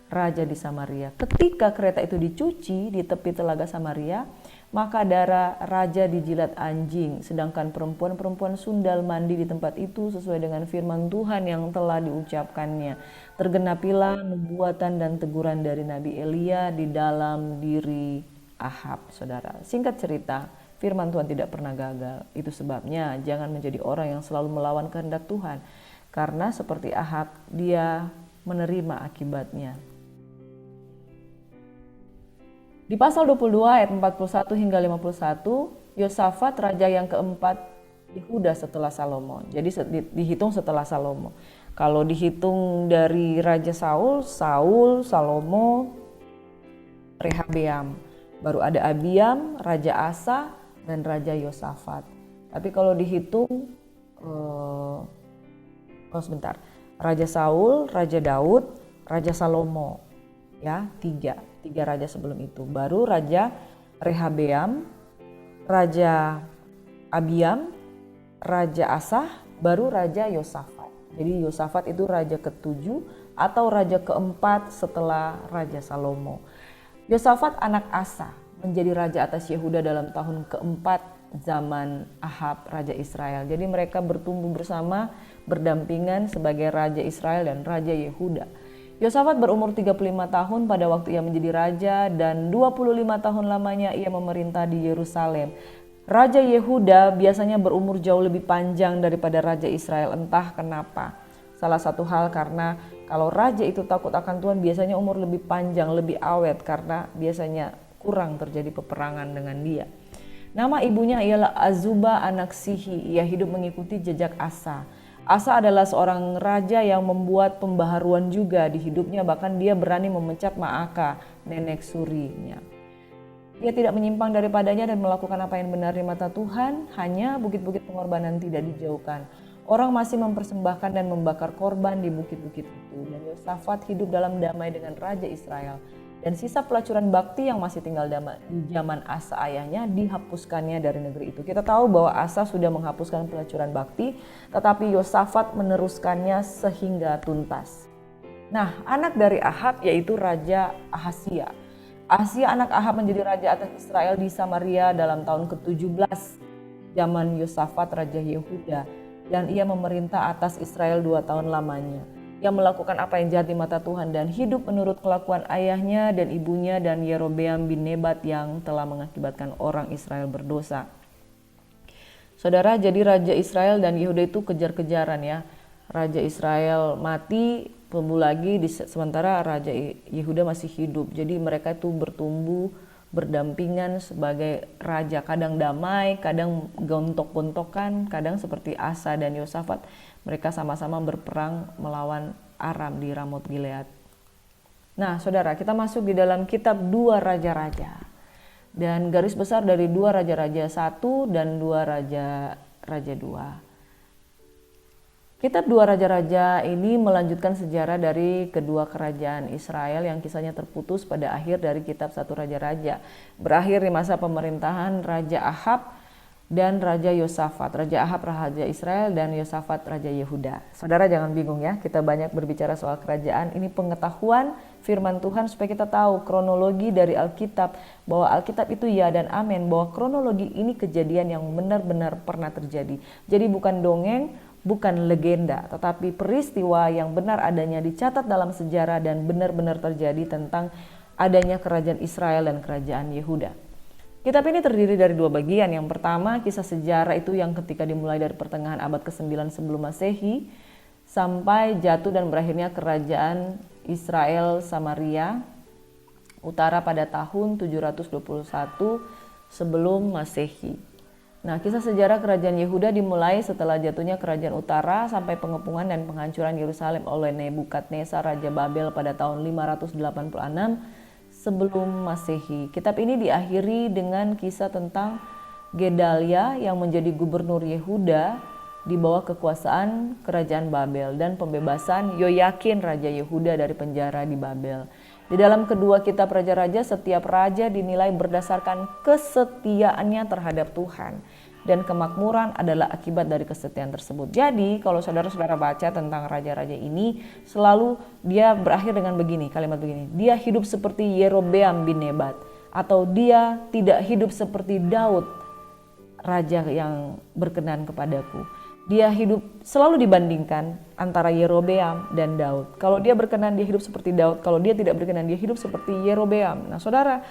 raja di Samaria. Ketika kereta itu dicuci di tepi telaga Samaria, maka darah raja dijilat anjing. Sedangkan perempuan-perempuan sundal mandi di tempat itu sesuai dengan firman Tuhan yang telah diucapkannya. Tergenapilah nubuatan dan teguran dari Nabi Elia di dalam diri Ahab, saudara. Singkat cerita, firman Tuhan tidak pernah gagal. Itu sebabnya jangan menjadi orang yang selalu melawan kehendak Tuhan. Karena seperti Ahab, dia menerima akibatnya. Di pasal 22 ayat 41 hingga 51, Yosafat raja yang keempat Yehuda setelah Salomo. Jadi dihitung setelah Salomo. Kalau dihitung dari Raja Saul, Salomo, Rehabeam. Baru ada Abiam, Raja Asa, dan Raja Yosafat. Tapi kalau dihitung, Raja Saul, Raja Daud, Raja Salomo, ya tiga raja sebelum itu. Baru Raja Rehabeam, Raja Abiam, Raja Asa, baru Raja Yosafat. Jadi Yosafat itu raja ke-7 atau raja keempat setelah Raja Salomo. Yosafat anak Asa menjadi raja atas Yehuda dalam tahun keempat zaman Ahab raja Israel. Jadi mereka bertumbuh bersama, berdampingan sebagai raja Israel dan raja Yehuda. Yosafat berumur 35 tahun pada waktu ia menjadi raja dan 25 tahun lamanya ia memerintah di Yerusalem. Raja Yehuda biasanya berumur jauh lebih panjang daripada Raja Israel, entah kenapa. Salah satu hal karena kalau raja itu takut akan Tuhan biasanya umur lebih panjang, lebih awet karena biasanya kurang terjadi peperangan dengan dia. Nama ibunya ialah Azuba anak Sihi, ia hidup mengikuti jejak Asa. Asa adalah seorang raja yang membuat pembaharuan juga di hidupnya, bahkan dia berani memecat Maaka, nenek surinya. Dia tidak menyimpang daripadanya dan melakukan apa yang benar di mata Tuhan, hanya bukit-bukit pengorbanan tidak dijauhkan. Orang masih mempersembahkan dan membakar korban di bukit-bukit itu. Dan Yosafat hidup dalam damai dengan Raja Israel. Dan sisa pelacuran bakti yang masih tinggal di zaman Asa ayahnya dihapuskannya dari negeri itu. Kita tahu bahwa Asa sudah menghapuskan pelacuran bakti, tetapi Yosafat meneruskannya sehingga tuntas. Nah, anak dari Ahab yaitu Raja Ahasia. Ahasia anak Ahab menjadi raja atas Israel di Samaria dalam tahun ke-17 zaman Yosafat Raja Yehuda. Dan ia memerintah atas Israel 2 tahun lamanya. Ia melakukan apa yang jahat di mata Tuhan dan hidup menurut kelakuan ayahnya dan ibunya dan Yerobeam bin Nebat yang telah mengakibatkan orang Israel berdosa. Saudara, jadi Raja Israel dan Yehuda itu kejar-kejaran ya. Raja Israel mati, tumbuh lagi, sementara Raja Yehuda masih hidup. Jadi mereka itu bertumbuh berdampingan sebagai raja, kadang damai, kadang gontok-gontokan, kadang seperti Asa dan Yosafat. Mereka sama-sama berperang melawan Aram di Ramot Gilead. Nah saudara, kita masuk di dalam kitab 2 Raja-Raja. Dan garis besar dari 2 Raja-Raja 1 dan 2 Raja-Raja 2. Kitab Dua Raja-Raja ini melanjutkan sejarah dari kedua kerajaan Israel yang kisahnya terputus pada akhir dari kitab Satu Raja-Raja. Berakhir di masa pemerintahan Raja Ahab dan Raja Yosafat. Raja Ahab Raja Israel dan Yosafat Raja Yehuda. Saudara jangan bingung ya, kita banyak berbicara soal kerajaan. Ini pengetahuan firman Tuhan supaya kita tahu kronologi dari Alkitab. Bahwa Alkitab itu ya dan amin. Bahwa kronologi ini kejadian yang benar-benar pernah terjadi. Jadi bukan dongeng, bukan legenda, tetapi peristiwa yang benar adanya dicatat dalam sejarah dan benar-benar terjadi tentang adanya kerajaan Israel dan kerajaan Yehuda. Kitab ini terdiri dari dua bagian. Yang pertama, kisah sejarah itu yang ketika dimulai dari pertengahan abad ke-9 sebelum Masehi sampai jatuh dan berakhirnya kerajaan Israel Samaria utara pada tahun 721 sebelum Masehi. Nah, kisah sejarah kerajaan Yehuda dimulai setelah jatuhnya kerajaan utara sampai pengepungan dan penghancuran Yerusalem oleh Nebukadnezar Raja Babel pada tahun 586 sebelum Masehi. Kitab ini diakhiri dengan kisah tentang Gedalia yang menjadi gubernur Yehuda di bawah kekuasaan kerajaan Babel dan pembebasan Yoyakin Raja Yehuda dari penjara di Babel. Di dalam kedua kitab Raja-Raja, setiap raja dinilai berdasarkan kesetiaannya terhadap Tuhan. Dan kemakmuran adalah akibat dari kesetiaan tersebut. Jadi kalau saudara-saudara baca tentang raja-raja ini, selalu dia berakhir dengan begini, kalimat begini. Dia hidup seperti Yerobeam bin Nebat. Atau dia tidak hidup seperti Daud, raja yang berkenan kepadaku. Dia hidup selalu dibandingkan antara Yerobeam dan Daud. Kalau dia berkenan dia hidup seperti Daud, kalau dia tidak berkenan dia hidup seperti Yerobeam. Nah saudara,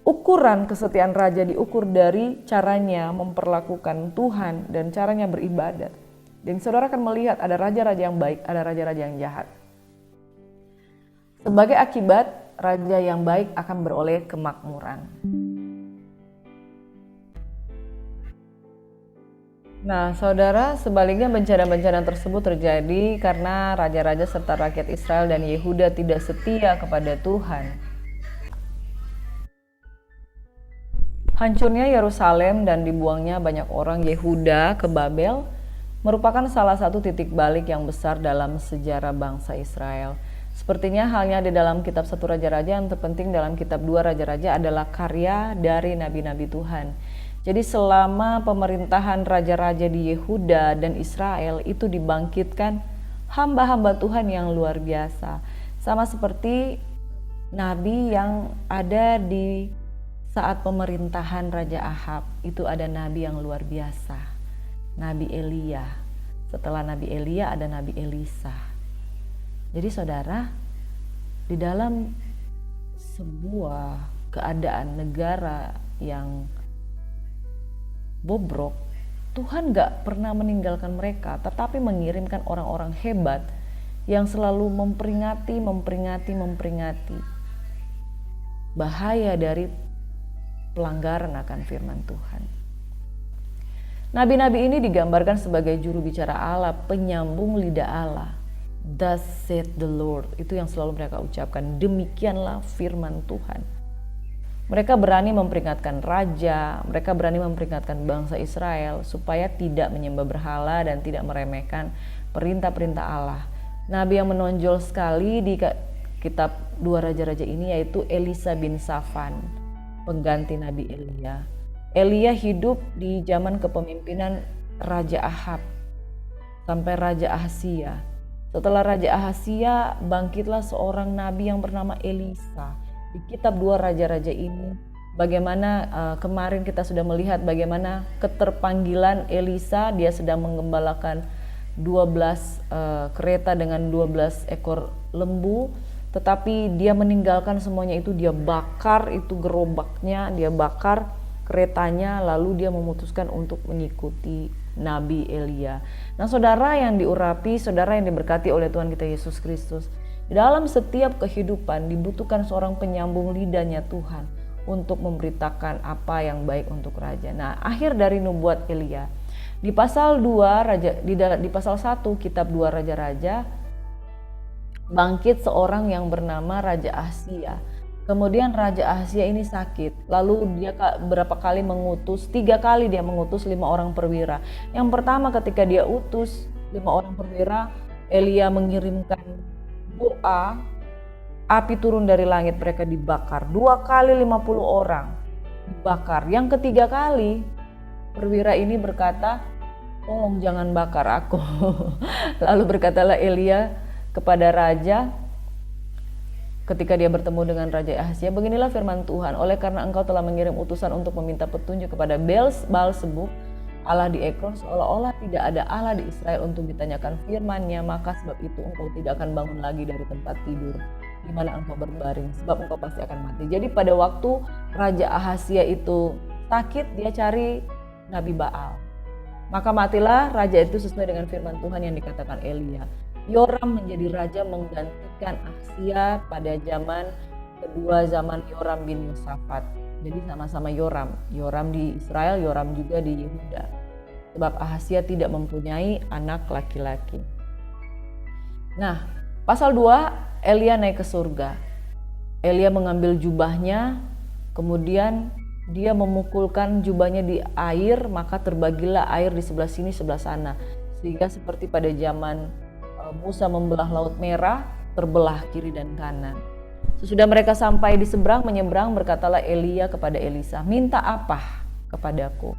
ukuran kesetiaan raja diukur dari caranya memperlakukan Tuhan dan caranya beribadat. Dan saudara akan melihat ada raja-raja yang baik, ada raja-raja yang jahat. Sebagai akibat, raja yang baik akan beroleh kemakmuran. Nah, saudara, sebaliknya bencana-bencana tersebut terjadi karena raja-raja serta rakyat Israel dan Yehuda tidak setia kepada Tuhan. Hancurnya Yerusalem dan dibuangnya banyak orang Yehuda ke Babel merupakan salah satu titik balik yang besar dalam sejarah bangsa Israel. Sepertinya halnya di dalam kitab Satu Raja-Raja, yang terpenting dalam kitab Dua Raja-Raja adalah karya dari nabi-nabi Tuhan. Jadi selama pemerintahan raja-raja di Yehuda dan Israel itu dibangkitkan hamba-hamba Tuhan yang luar biasa. Sama seperti nabi yang ada di saat pemerintahan Raja Ahab, itu ada nabi yang luar biasa. Nabi Elia. Setelah Nabi Elia ada Nabi Elisa. Jadi saudara, di dalam sebuah keadaan negara yang bobrok, Tuhan gak pernah meninggalkan mereka, tetapi mengirimkan orang-orang hebat yang selalu memperingatih bahaya dari pelanggaran akan firman Tuhan. Nabi-nabi ini digambarkan sebagai juru bicara Allah, penyambung lidah Allah. Thus saith the Lord, itu yang selalu mereka ucapkan, demikianlah firman Tuhan. Mereka berani memperingatkan raja, mereka berani memperingatkan bangsa Israel supaya tidak menyembah berhala dan tidak meremehkan perintah-perintah Allah. Nabi yang menonjol sekali di kitab Dua Raja-Raja ini yaitu Elisa bin Safan, pengganti Nabi Elia. Elia hidup di zaman kepemimpinan Raja Ahab sampai Raja Ahazia. Setelah Raja Ahazia, bangkitlah seorang nabi yang bernama Elisa. Di kitab Dua Raja-Raja ini, bagaimana kemarin kita sudah melihat bagaimana keterpanggilan Elisa, dia sedang menggembalakan 12 kereta dengan 12 ekor lembu, tetapi dia meninggalkan semuanya itu, dia bakar itu gerobaknya, dia bakar keretanya, lalu dia memutuskan untuk mengikuti Nabi Elia. Nah saudara yang diurapi, saudara yang diberkati oleh Tuhan kita Yesus Kristus, di dalam setiap kehidupan dibutuhkan seorang penyambung lidahnya Tuhan untuk memberitakan apa yang baik untuk raja. Nah, akhir dari nubuat Elia di pasal 2 raja di pasal 1 kitab 2 Raja-Raja, bangkit seorang yang bernama Raja Ahazia. Kemudian Raja Ahazia ini sakit, lalu dia berapa kali mengutus, 3 kali dia mengutus 5 orang perwira. Yang pertama ketika dia utus 5 orang perwira, Elia mengirimkan doa, api turun dari langit, mereka dibakar. 2 kali 50 orang dibakar. Yang ketiga kali perwira ini berkata, tolong jangan bakar aku. Lalu berkatalah Elia kepada raja ketika dia bertemu dengan Raja Ahazia, beginilah firman Tuhan, oleh karena engkau telah mengirim utusan untuk meminta petunjuk kepada Baal-Zebub, Allah di Ekron, seolah-olah tidak ada Allah di Israel untuk ditanyakan firman-Nya, maka sebab itu engkau tidak akan bangun lagi dari tempat tidur di mana engkau berbaring, sebab engkau pasti akan mati. Jadi pada waktu Raja Ahazia itu sakit, dia cari Nabi Baal. Maka matilah raja itu sesuai dengan firman Tuhan yang dikatakan Elia. Yoram menjadi raja menggantikan Ahazia pada zaman kedua, zaman Yoram bin Yosafat. Jadi sama-sama Yoram. Yoram di Israel, Yoram juga di Yehuda. Sebab Ahazia tidak mempunyai anak laki-laki. Nah, pasal 2, Elia naik ke surga. Elia mengambil jubahnya, kemudian dia memukulkan jubahnya di air, maka terbagilah air di sebelah sini, sebelah sana. Sehingga seperti pada zaman Musa membelah Laut Merah, terbelah kiri dan kanan. Sesudah mereka sampai di seberang, menyeberang, berkatalah Elia kepada Elisa, minta apa kepadaku?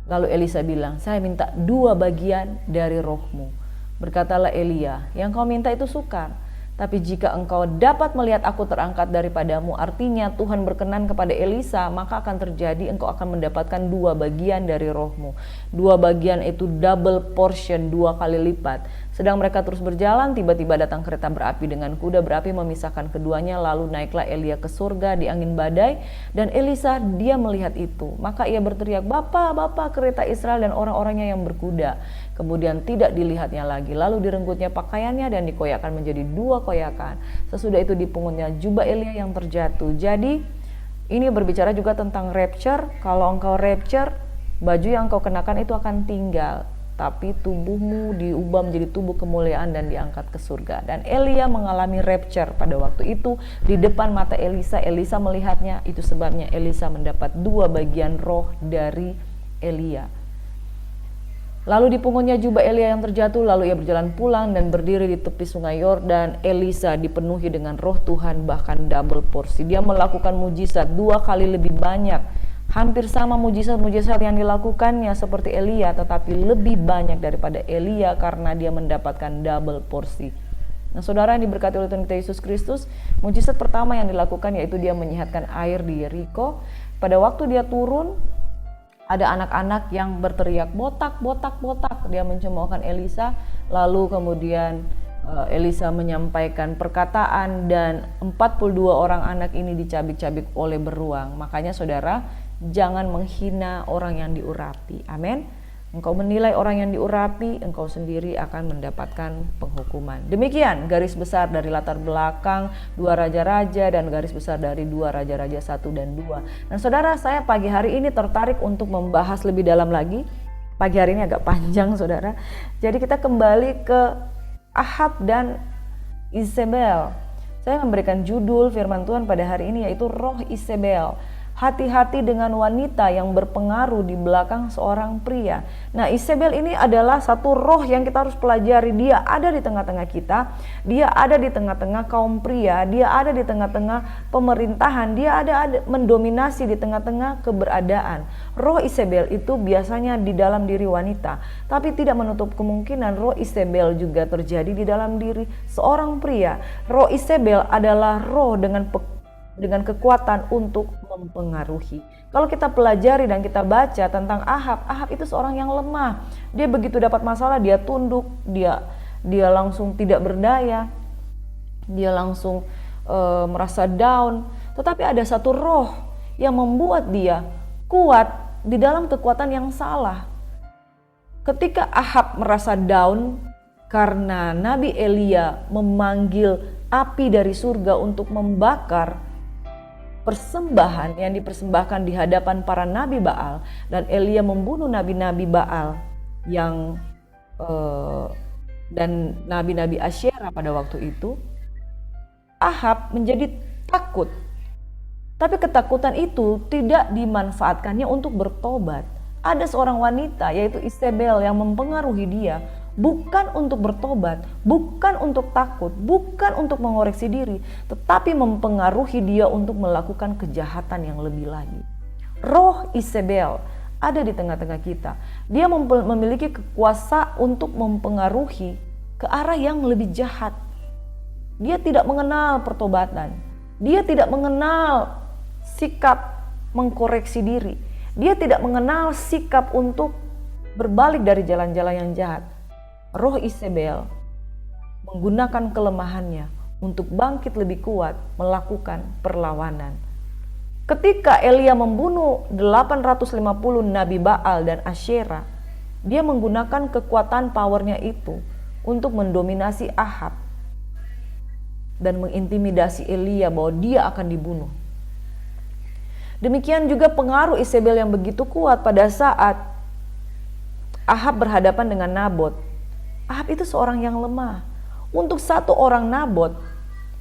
Lalu Elisa bilang, saya minta 2 bagian dari rohmu. Berkatalah Elia, yang kau minta itu sukar. Tapi jika engkau dapat melihat aku terangkat daripadamu, artinya Tuhan berkenan kepada Elisa, maka akan terjadi engkau akan mendapatkan 2 bagian dari rohmu. 2 bagian itu double portion, 2 kali lipat. Sedang mereka terus berjalan, tiba-tiba datang kereta berapi dengan kuda berapi memisahkan keduanya. Lalu naiklah Elia ke surga di angin badai, dan Elisa dia melihat itu. Maka ia berteriak, Bapa, Bapa, kereta Israel dan orang-orangnya yang berkuda. Kemudian tidak dilihatnya lagi. Lalu direnggutnya pakaiannya dan dikoyakkan menjadi 2 koyakan. Sesudah itu dipungutnya jubah Elia yang terjatuh. Jadi ini berbicara juga tentang rapture. Kalau engkau rapture, baju yang engkau kenakan itu akan tinggal, tapi tubuhmu diubah menjadi tubuh kemuliaan dan diangkat ke surga. Dan Elia mengalami rapture pada waktu itu di depan mata Elisa. Elisa melihatnya, itu sebabnya Elisa mendapat 2 bagian roh dari Elia. Lalu dipungutnya jubah Elia yang terjatuh, lalu ia berjalan pulang dan berdiri di tepi sungai Yordan. Elisa dipenuhi dengan roh Tuhan, bahkan double porsi. Dia melakukan mujizat 2 kali lebih banyak. Hampir sama mujizat-mujizat yang dilakukannya seperti Elia, tetapi lebih banyak daripada Elia karena dia mendapatkan double porsi. Nah, saudara yang diberkati oleh Tuhan kita Yesus Kristus, mujizat pertama yang dilakukan yaitu dia menyihatkan air di Yeriko. Pada waktu dia turun, ada anak-anak yang berteriak, botak, botak, botak. Dia mencemoohkan Elisa, lalu kemudian Elisa menyampaikan perkataan dan 42 orang anak ini dicabik-cabik oleh beruang. Makanya saudara, jangan menghina orang yang diurapi. Amin. Engkau menilai orang yang diurapi, engkau sendiri akan mendapatkan penghukuman. Demikian garis besar dari latar belakang 2 raja-raja dan garis besar dari 2 raja-raja 1 dan 2. Dan saudara, saya pagi hari ini tertarik untuk membahas lebih dalam lagi. Pagi hari ini agak panjang saudara. Jadi kita kembali ke Ahab dan Isabel. Saya memberikan judul firman Tuhan pada hari ini yaitu roh Isabel. Hati-hati dengan wanita yang berpengaruh di belakang seorang pria. Nah, Isabel ini adalah satu roh yang kita harus pelajari. Dia ada di tengah-tengah kita, dia ada di tengah-tengah kaum pria, dia ada di tengah-tengah pemerintahan, dia ada mendominasi di tengah-tengah keberadaan. Roh Isabel itu biasanya di dalam diri wanita, tapi tidak menutup kemungkinan roh Isabel juga terjadi di dalam diri seorang pria. Roh Isabel adalah roh dengan kekuatan untuk mempengaruhi. Kalau kita pelajari dan kita baca tentang Ahab, Ahab itu seorang yang lemah. Dia begitu dapat masalah, dia tunduk, dia langsung tidak berdaya, dia langsung merasa down. Tetapi ada satu roh yang membuat dia kuat di dalam kekuatan yang salah. Ketika Ahab merasa down karena Nabi Elia memanggil api dari surga untuk membakar persembahan yang dipersembahkan di hadapan para nabi Baal, dan Elia membunuh nabi-nabi Baal yang dan nabi-nabi Asyera pada waktu itu, Ahab menjadi takut. Tapi ketakutan itu tidak dimanfaatkannya untuk bertobat. Ada seorang wanita yaitu Isabel yang mempengaruhi dia bukan untuk bertobat, bukan untuk takut, bukan untuk mengoreksi diri, tetapi mempengaruhi dia untuk melakukan kejahatan yang lebih lagi. Roh Isabel ada di tengah-tengah kita. Dia memiliki kekuasaan untuk mempengaruhi ke arah yang lebih jahat. Dia tidak mengenal pertobatan. Dia tidak mengenal sikap mengkoreksi diri. Dia tidak mengenal sikap untuk berbalik dari jalan-jalan yang jahat. Roh Isabel menggunakan kelemahannya untuk bangkit lebih kuat melakukan perlawanan. Ketika Elia membunuh 850 Nabi Baal dan Asyera, dia menggunakan kekuatan powernya itu untuk mendominasi Ahab dan mengintimidasi Elia bahwa dia akan dibunuh. Demikian juga pengaruh Isabel yang begitu kuat pada saat Ahab berhadapan dengan Nabot. Ahab itu seorang yang lemah. Untuk satu orang Nabot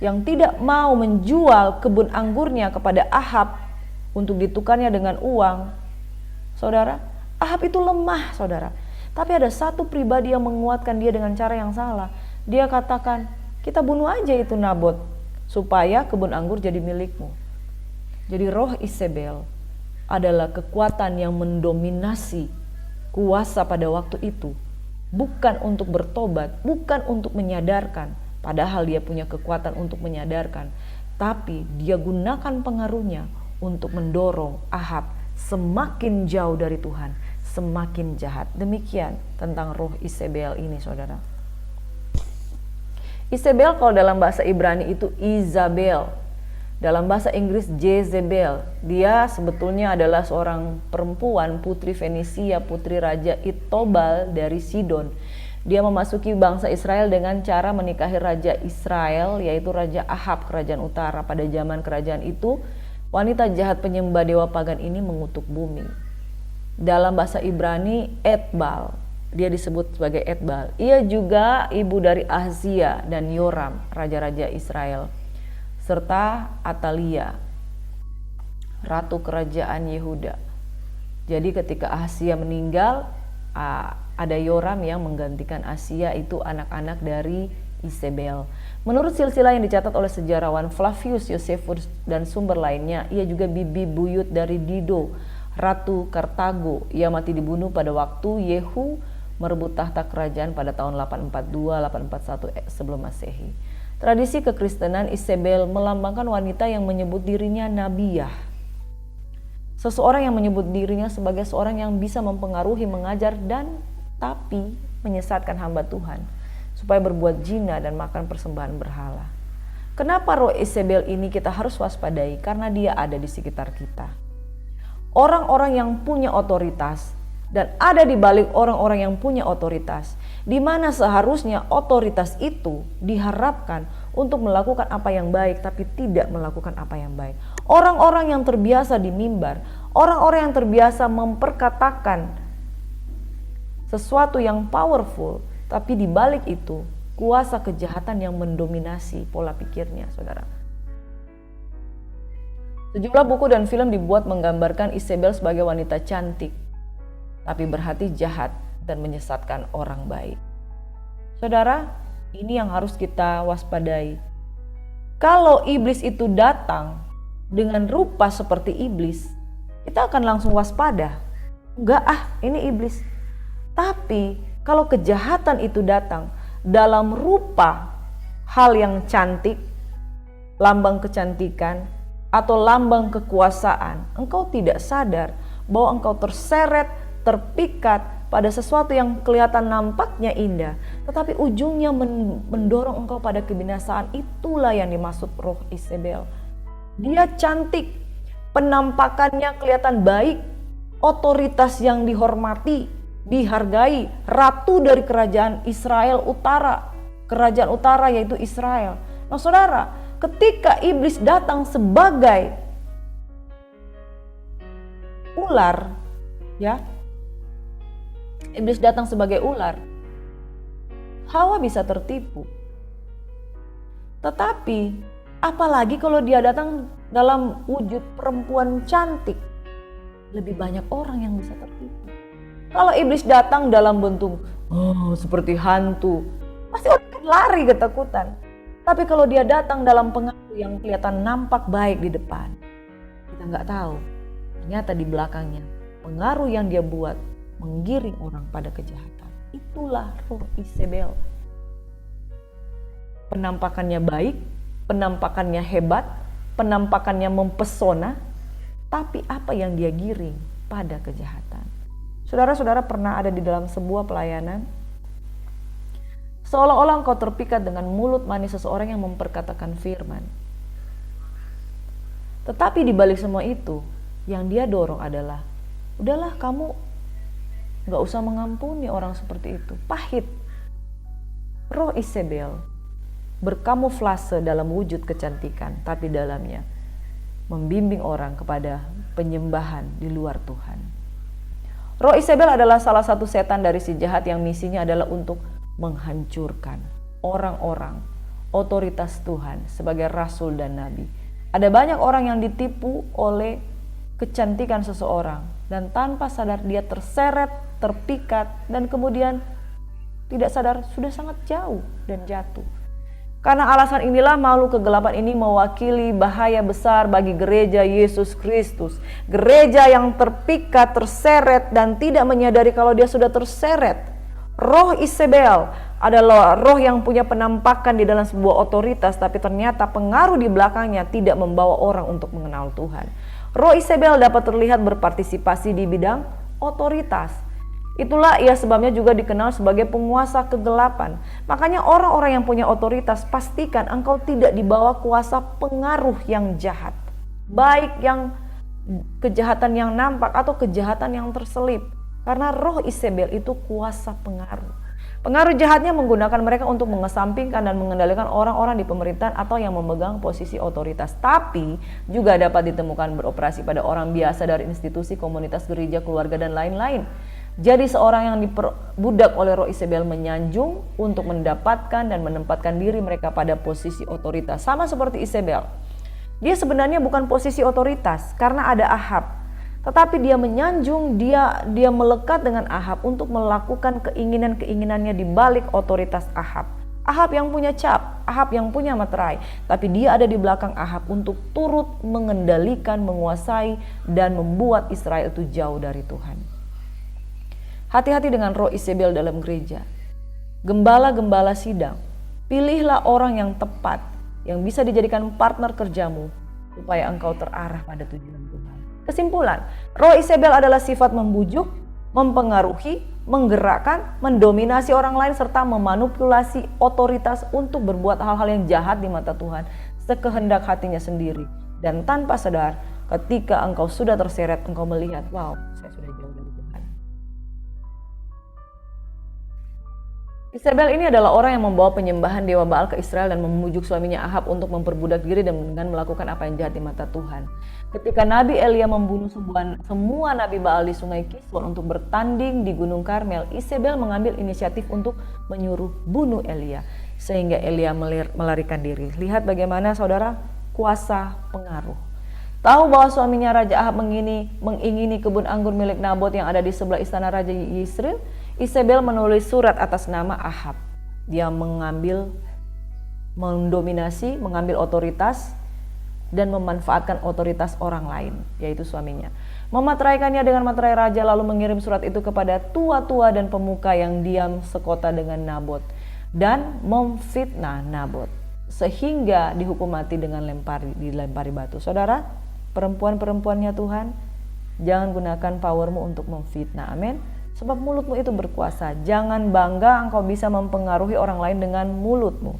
yang tidak mau menjual kebun anggurnya kepada Ahab untuk ditukarnya dengan uang, saudara, Ahab itu lemah, saudara. Tapi ada satu pribadi yang menguatkan dia dengan cara yang salah. Dia katakan, kita bunuh aja itu Nabot supaya kebun anggur jadi milikmu. Jadi roh Isabel adalah kekuatan yang mendominasi kuasa pada waktu itu. Bukan untuk bertobat, bukan untuk menyadarkan, padahal dia punya kekuatan untuk menyadarkan. Tapi dia gunakan pengaruhnya untuk mendorong Ahab semakin jauh dari Tuhan, semakin jahat. Demikian tentang roh Isabel ini, saudara. Isabel kalau dalam bahasa Ibrani itu Isabel, dalam bahasa Inggris Jezebel. Dia sebetulnya adalah seorang perempuan, putri Fenisia, putri Raja Itobal dari Sidon. Dia memasuki bangsa Israel dengan cara menikahi Raja Israel, yaitu Raja Ahab, kerajaan utara. Pada zaman kerajaan itu, wanita jahat penyembah dewa pagan ini mengutuk bumi. Dalam bahasa Ibrani, Etbal, dia disebut sebagai Etbal. Ia juga ibu dari Ahzia dan Yoram, raja-raja Israel, serta Atalia, ratu kerajaan Yehuda. Jadi ketika Ahzia meninggal, ada Yoram yang menggantikan Ahzia, itu anak-anak dari Isabel. Menurut silsilah yang dicatat oleh sejarawan Flavius Josephus dan sumber lainnya, ia juga bibi buyut dari Dido, ratu Kartago. Ia mati dibunuh pada waktu Yehu merebut tahta kerajaan pada tahun 842-841 sebelum Masehi. Tradisi kekristenan, Isabel melambangkan wanita yang menyebut dirinya nabiyah. Seseorang yang menyebut dirinya sebagai seorang yang bisa mempengaruhi, mengajar, dan tapi menyesatkan hamba Tuhan supaya berbuat zina dan makan persembahan berhala. Kenapa roh Isabel ini kita harus waspadai? Karena dia ada di sekitar kita. Orang-orang yang punya otoritas dan ada di balik orang-orang yang punya otoritas, di mana seharusnya otoritas itu diharapkan untuk melakukan apa yang baik tapi tidak melakukan apa yang baik. Orang-orang yang terbiasa di mimbar, orang-orang yang terbiasa memperkatakan sesuatu yang powerful, tapi di balik itu kuasa kejahatan yang mendominasi pola pikirnya, saudara. Sejumlah buku dan film dibuat menggambarkan Isabel sebagai wanita cantik, tapi berhati jahat dan menyesatkan orang baik. Saudara, ini yang harus kita waspadai. Kalau iblis itu datang dengan rupa seperti iblis, kita akan langsung waspada. Enggak, ini iblis. Tapi kalau kejahatan itu datang dalam rupa hal yang cantik, lambang kecantikan, atau lambang kekuasaan, engkau tidak sadar bahwa engkau terseret, terpikat pada sesuatu yang kelihatan nampaknya indah, tetapi ujungnya mendorong engkau pada kebinasaan. Itulah yang dimaksud roh Isabel. Dia cantik, penampakannya kelihatan baik, otoritas yang dihormati, dihargai, ratu dari kerajaan Israel utara, kerajaan utara yaitu Israel. Nah saudara, ketika iblis datang sebagai ular, ya, iblis datang sebagai ular, Hawa bisa tertipu. Tetapi apalagi kalau dia datang dalam wujud perempuan cantik, lebih banyak orang yang bisa tertipu. Kalau iblis datang dalam bentuk seperti hantu, pasti orang akan lari ketakutan. Tapi kalau dia datang dalam pengaruh yang kelihatan nampak baik di depan, kita nggak tahu. Ternyata di belakangnya pengaruh yang dia buat menggiring orang pada kejahatan. Itulah roh Isabel. Penampakannya baik, penampakannya hebat, penampakannya mempesona, tapi apa yang dia giring pada kejahatan. Saudara-saudara pernah ada di dalam sebuah pelayanan, seolah-olah engkau terpikat dengan mulut manis seseorang yang memperkatakan firman. Tetapi di balik semua itu, yang dia dorong adalah, udahlah kamu gak usah mengampuni orang seperti itu. Pahit. Roh Isabel berkamuflase dalam wujud kecantikan, tapi dalamnya membimbing orang kepada penyembahan di luar Tuhan. Roh Isabel adalah salah satu setan dari si jahat yang misinya adalah untuk menghancurkan orang-orang otoritas Tuhan sebagai rasul dan nabi. Ada banyak orang yang ditipu oleh kecantikan seseorang dan tanpa sadar dia terseret, terpikat, dan kemudian tidak sadar sudah sangat jauh dan jatuh. Karena alasan inilah makhluk kegelapan ini mewakili bahaya besar bagi gereja Yesus Kristus. Gereja yang terpikat, terseret, dan tidak menyadari kalau dia sudah terseret. Roh Isabel adalah roh yang punya penampakan di dalam sebuah otoritas, tapi ternyata pengaruh di belakangnya tidak membawa orang untuk mengenal Tuhan. Roh Isabel dapat terlihat berpartisipasi di bidang otoritas. Itulah ia sebabnya juga dikenal sebagai penguasa kegelapan. Makanya orang-orang yang punya otoritas, pastikan engkau tidak dibawa kuasa pengaruh yang jahat. Baik yang kejahatan yang nampak atau kejahatan yang terselip. Karena roh Isabel itu kuasa pengaruh. Pengaruh jahatnya menggunakan mereka untuk mengesampingkan dan mengendalikan orang-orang di pemerintahan atau yang memegang posisi otoritas. Tapi juga dapat ditemukan beroperasi pada orang biasa dari institusi, komunitas, gereja, keluarga, dan lain-lain. Jadi seorang yang diperbudak oleh roh Isabel menyanjung untuk mendapatkan dan menempatkan diri mereka pada posisi otoritas. Sama seperti Isabel. Dia sebenarnya bukan posisi otoritas karena ada Ahab. Tetapi dia menyanjung, dia melekat dengan Ahab untuk melakukan keinginan-keinginannya di balik otoritas Ahab. Ahab yang punya cap, Ahab yang punya materai. Tapi dia ada di belakang Ahab untuk turut mengendalikan, menguasai, dan membuat Israel itu jauh dari Tuhan. Hati-hati dengan roh Isabel dalam gereja. Gembala-gembala sidang, pilihlah orang yang tepat, yang bisa dijadikan partner kerjamu, supaya engkau terarah pada tujuan Tuhan. Kesimpulan, roh Isabel adalah sifat membujuk, mempengaruhi, menggerakkan, mendominasi orang lain, serta memanipulasi otoritas untuk berbuat hal-hal yang jahat di mata Tuhan, sekehendak hatinya sendiri. Dan tanpa sadar, ketika engkau sudah terseret, engkau melihat, wow, saya sudah jauh dari Tuhan. Isabel ini adalah orang yang membawa penyembahan dewa Baal ke Israel dan membujuk suaminya Ahab untuk memperbudak diri dan melakukan apa yang jahat di mata Tuhan. Ketika Nabi Elia membunuh semua Nabi Baal di sungai Kishon untuk bertanding di Gunung Karmel, Isabel mengambil inisiatif untuk menyuruh bunuh Elia, sehingga Elia melarikan diri. Lihat bagaimana saudara kuasa pengaruh. Tahu bahwa suaminya Raja Ahab mengingini kebun anggur milik Nabot yang ada di sebelah istana Raja Yisrael. Isabel menulis surat atas nama Ahab. Dia mendominasi, mengambil otoritas dan memanfaatkan otoritas orang lain, yaitu suaminya. Memateraikannya dengan materai raja, lalu mengirim surat itu kepada tua-tua dan pemuka yang diam sekota dengan Nabot dan memfitnah Nabot sehingga dihukum mati dengan dilempari batu. Saudara, perempuan-perempuannya Tuhan, jangan gunakan powermu untuk memfitnah. Amin. Sebab mulutmu itu berkuasa. Jangan bangga engkau bisa mempengaruhi orang lain dengan mulutmu.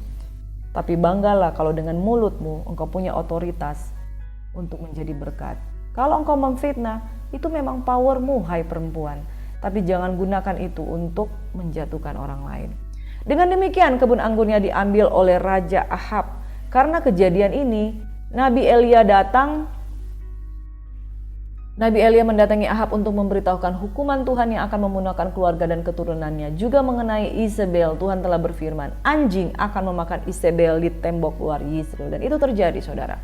Tapi banggalah kalau dengan mulutmu engkau punya otoritas untuk menjadi berkat. Kalau engkau memfitnah, itu memang powermu, hai perempuan. Tapi jangan gunakan itu untuk menjatuhkan orang lain. Dengan demikian kebun anggurnya diambil oleh Raja Ahab. Karena kejadian ini, Nabi Elia mendatangi Ahab untuk memberitahukan hukuman Tuhan yang akan memunahkan keluarga dan keturunannya. Juga mengenai Isabel, Tuhan telah berfirman, anjing akan memakan Isabel di tembok luar Yisrael. Dan itu terjadi, saudara.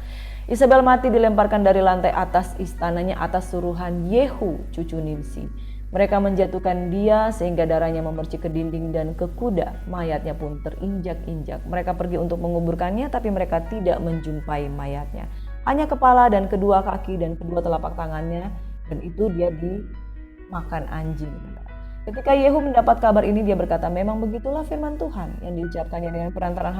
Isabel mati dilemparkan dari lantai atas istananya atas suruhan Yehu, cucu Nimsi. Mereka menjatuhkan dia sehingga darahnya memercik ke dinding dan ke kuda. Mayatnya pun terinjak-injak. Mereka pergi untuk menguburkannya, tapi mereka tidak menjumpai mayatnya. Hanya kepala dan kedua kaki dan kedua telapak tangannya, dan itu dia dimakan anjing. Ketika Yehu mendapat kabar ini, dia berkata, memang begitulah firman Tuhan yang diucapkannya dengan perantaran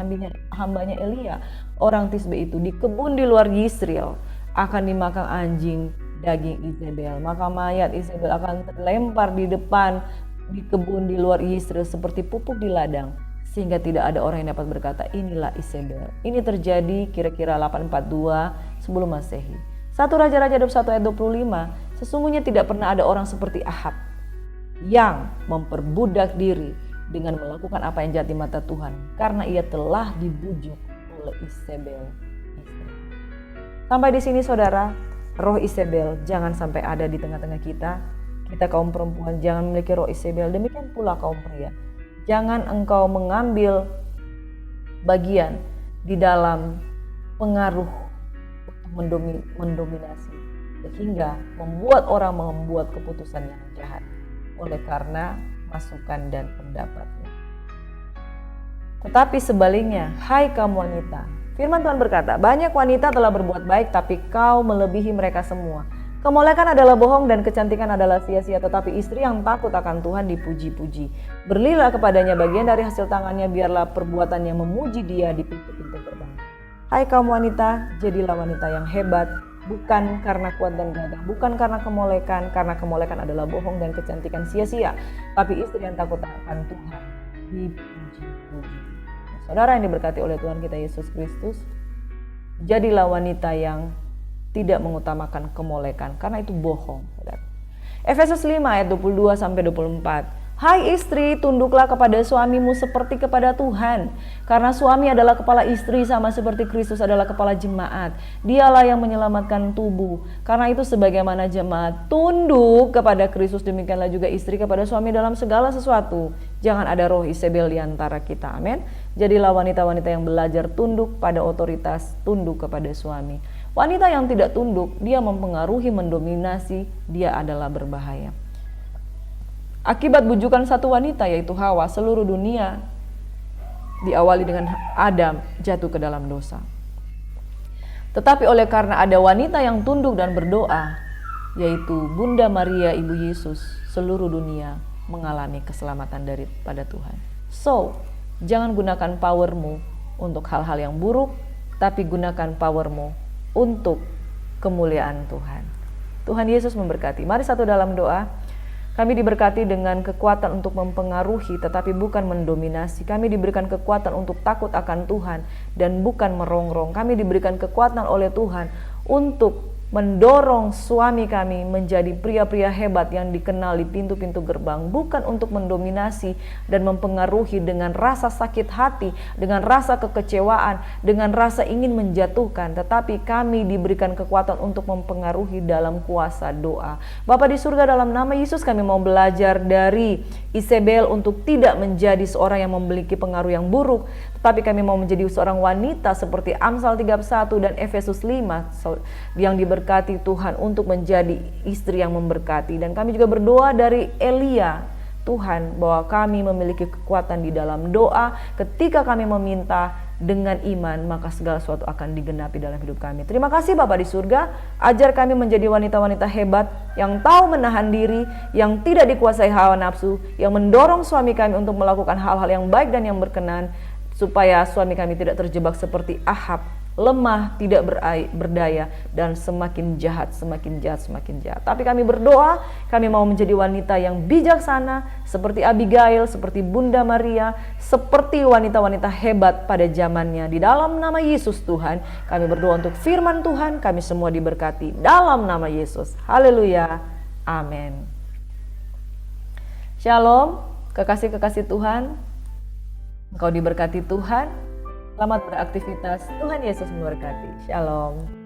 hambanya Elia. Orang Tisbe itu di kebun di luar Yisrael akan dimakan anjing daging Izebel. Maka mayat Izebel akan terlempar di depan di kebun di luar Yisrael seperti pupuk di ladang, sehingga tidak ada orang yang dapat berkata, inilah Izebel. Ini terjadi kira-kira 842 sebelum Masehi. 1 Raja-Raja 21 ayat 25, sesungguhnya tidak pernah ada orang seperti Ahab yang memperbudak diri dengan melakukan apa yang jahat di mata Tuhan, karena ia telah dibujuk oleh Izebel. Sampai di sini saudara, roh Izebel jangan sampai ada di tengah-tengah kita. Kita kaum perempuan jangan memiliki roh Izebel, demikian pula kaum pria. Jangan engkau mengambil bagian di dalam pengaruh untuk mendominasi sehingga membuat orang membuat keputusan yang jahat oleh karena masukan dan pendapatnya. Tetapi sebaliknya, hai kaum wanita, firman Tuhan berkata, banyak wanita telah berbuat baik, tapi kau melebihi mereka semua. Kemolekan adalah bohong dan kecantikan adalah sia-sia, tetapi istri yang takut akan Tuhan dipuji-puji. Berilah kepadanya bagian dari hasil tangannya, biarlah perbuatannya memuji dia di pintu-pintu gerbang. Hai kaum wanita, jadilah wanita yang hebat, bukan karena kuat dan gagah, bukan karena kemolekan adalah bohong dan kecantikan sia-sia, tapi istri yang takut akan Tuhan dipuji-puji. Saudara yang diberkati oleh Tuhan kita Yesus Kristus, jadilah wanita yang tidak mengutamakan kemolekan, karena itu bohong. Saudara. Efesus 5 ayat 22 sampai 24. Hai istri, tunduklah kepada suamimu seperti kepada Tuhan, karena suami adalah kepala istri sama seperti Kristus adalah kepala jemaat. Dialah yang menyelamatkan tubuh. Karena itu sebagaimana jemaat tunduk kepada Kristus, demikianlah juga istri kepada suami dalam segala sesuatu. Jangan ada roh Izebel di antara kita. Amin. Jadilah wanita-wanita yang belajar tunduk pada otoritas, tunduk kepada suami. Wanita yang tidak tunduk, dia mempengaruhi, mendominasi, dia adalah berbahaya. Akibat bujukan satu wanita yaitu Hawa, seluruh dunia diawali dengan Adam jatuh ke dalam dosa. Tetapi oleh karena ada wanita yang tunduk dan berdoa, yaitu Bunda Maria Ibu Yesus, seluruh dunia mengalami keselamatan daripada Tuhan. So, jangan gunakan powermu untuk hal-hal yang buruk, tapi gunakan powermu untuk kemuliaan Tuhan. Tuhan Yesus memberkati. Mari satu dalam doa. Kami diberkati dengan kekuatan untuk mempengaruhi tetapi bukan mendominasi. Kami diberikan kekuatan untuk takut akan Tuhan dan bukan merongrong. Kami diberikan kekuatan oleh Tuhan untuk mendorong suami kami menjadi pria-pria hebat yang dikenal di pintu-pintu gerbang, bukan untuk mendominasi dan mempengaruhi dengan rasa sakit hati, dengan rasa kekecewaan, dengan rasa ingin menjatuhkan, tetapi kami diberikan kekuatan untuk mempengaruhi dalam kuasa doa. Bapa di surga, dalam nama Yesus kami mau belajar dari Izebel untuk tidak menjadi seorang yang memiliki pengaruh yang buruk, tetapi kami mau menjadi seorang wanita seperti Amsal 31 dan Efesus 5 yang diberkati Tuhan untuk menjadi istri yang memberkati. Dan kami juga berdoa dari Elia, Tuhan, bahwa kami memiliki kekuatan di dalam doa. Ketika kami meminta dengan iman, maka segala sesuatu akan digenapi dalam hidup kami. Terima kasih Bapa di surga, ajar kami menjadi wanita-wanita hebat yang tahu menahan diri, yang tidak dikuasai hawa nafsu, yang mendorong suami kami untuk melakukan hal-hal yang baik dan yang berkenan, supaya suami kami tidak terjebak seperti Ahab, lemah, tidak berdaya, dan semakin jahat. Tapi kami berdoa, kami mau menjadi wanita yang bijaksana, seperti Abigail, seperti Bunda Maria, seperti wanita-wanita hebat pada zamannya. Di dalam nama Yesus Tuhan, kami berdoa untuk firman Tuhan, kami semua diberkati dalam nama Yesus. Haleluya, amin. Shalom, kekasih-kekasih Tuhan. Engkau diberkati Tuhan. Selamat beraktivitas. Tuhan Yesus memberkati. Shalom.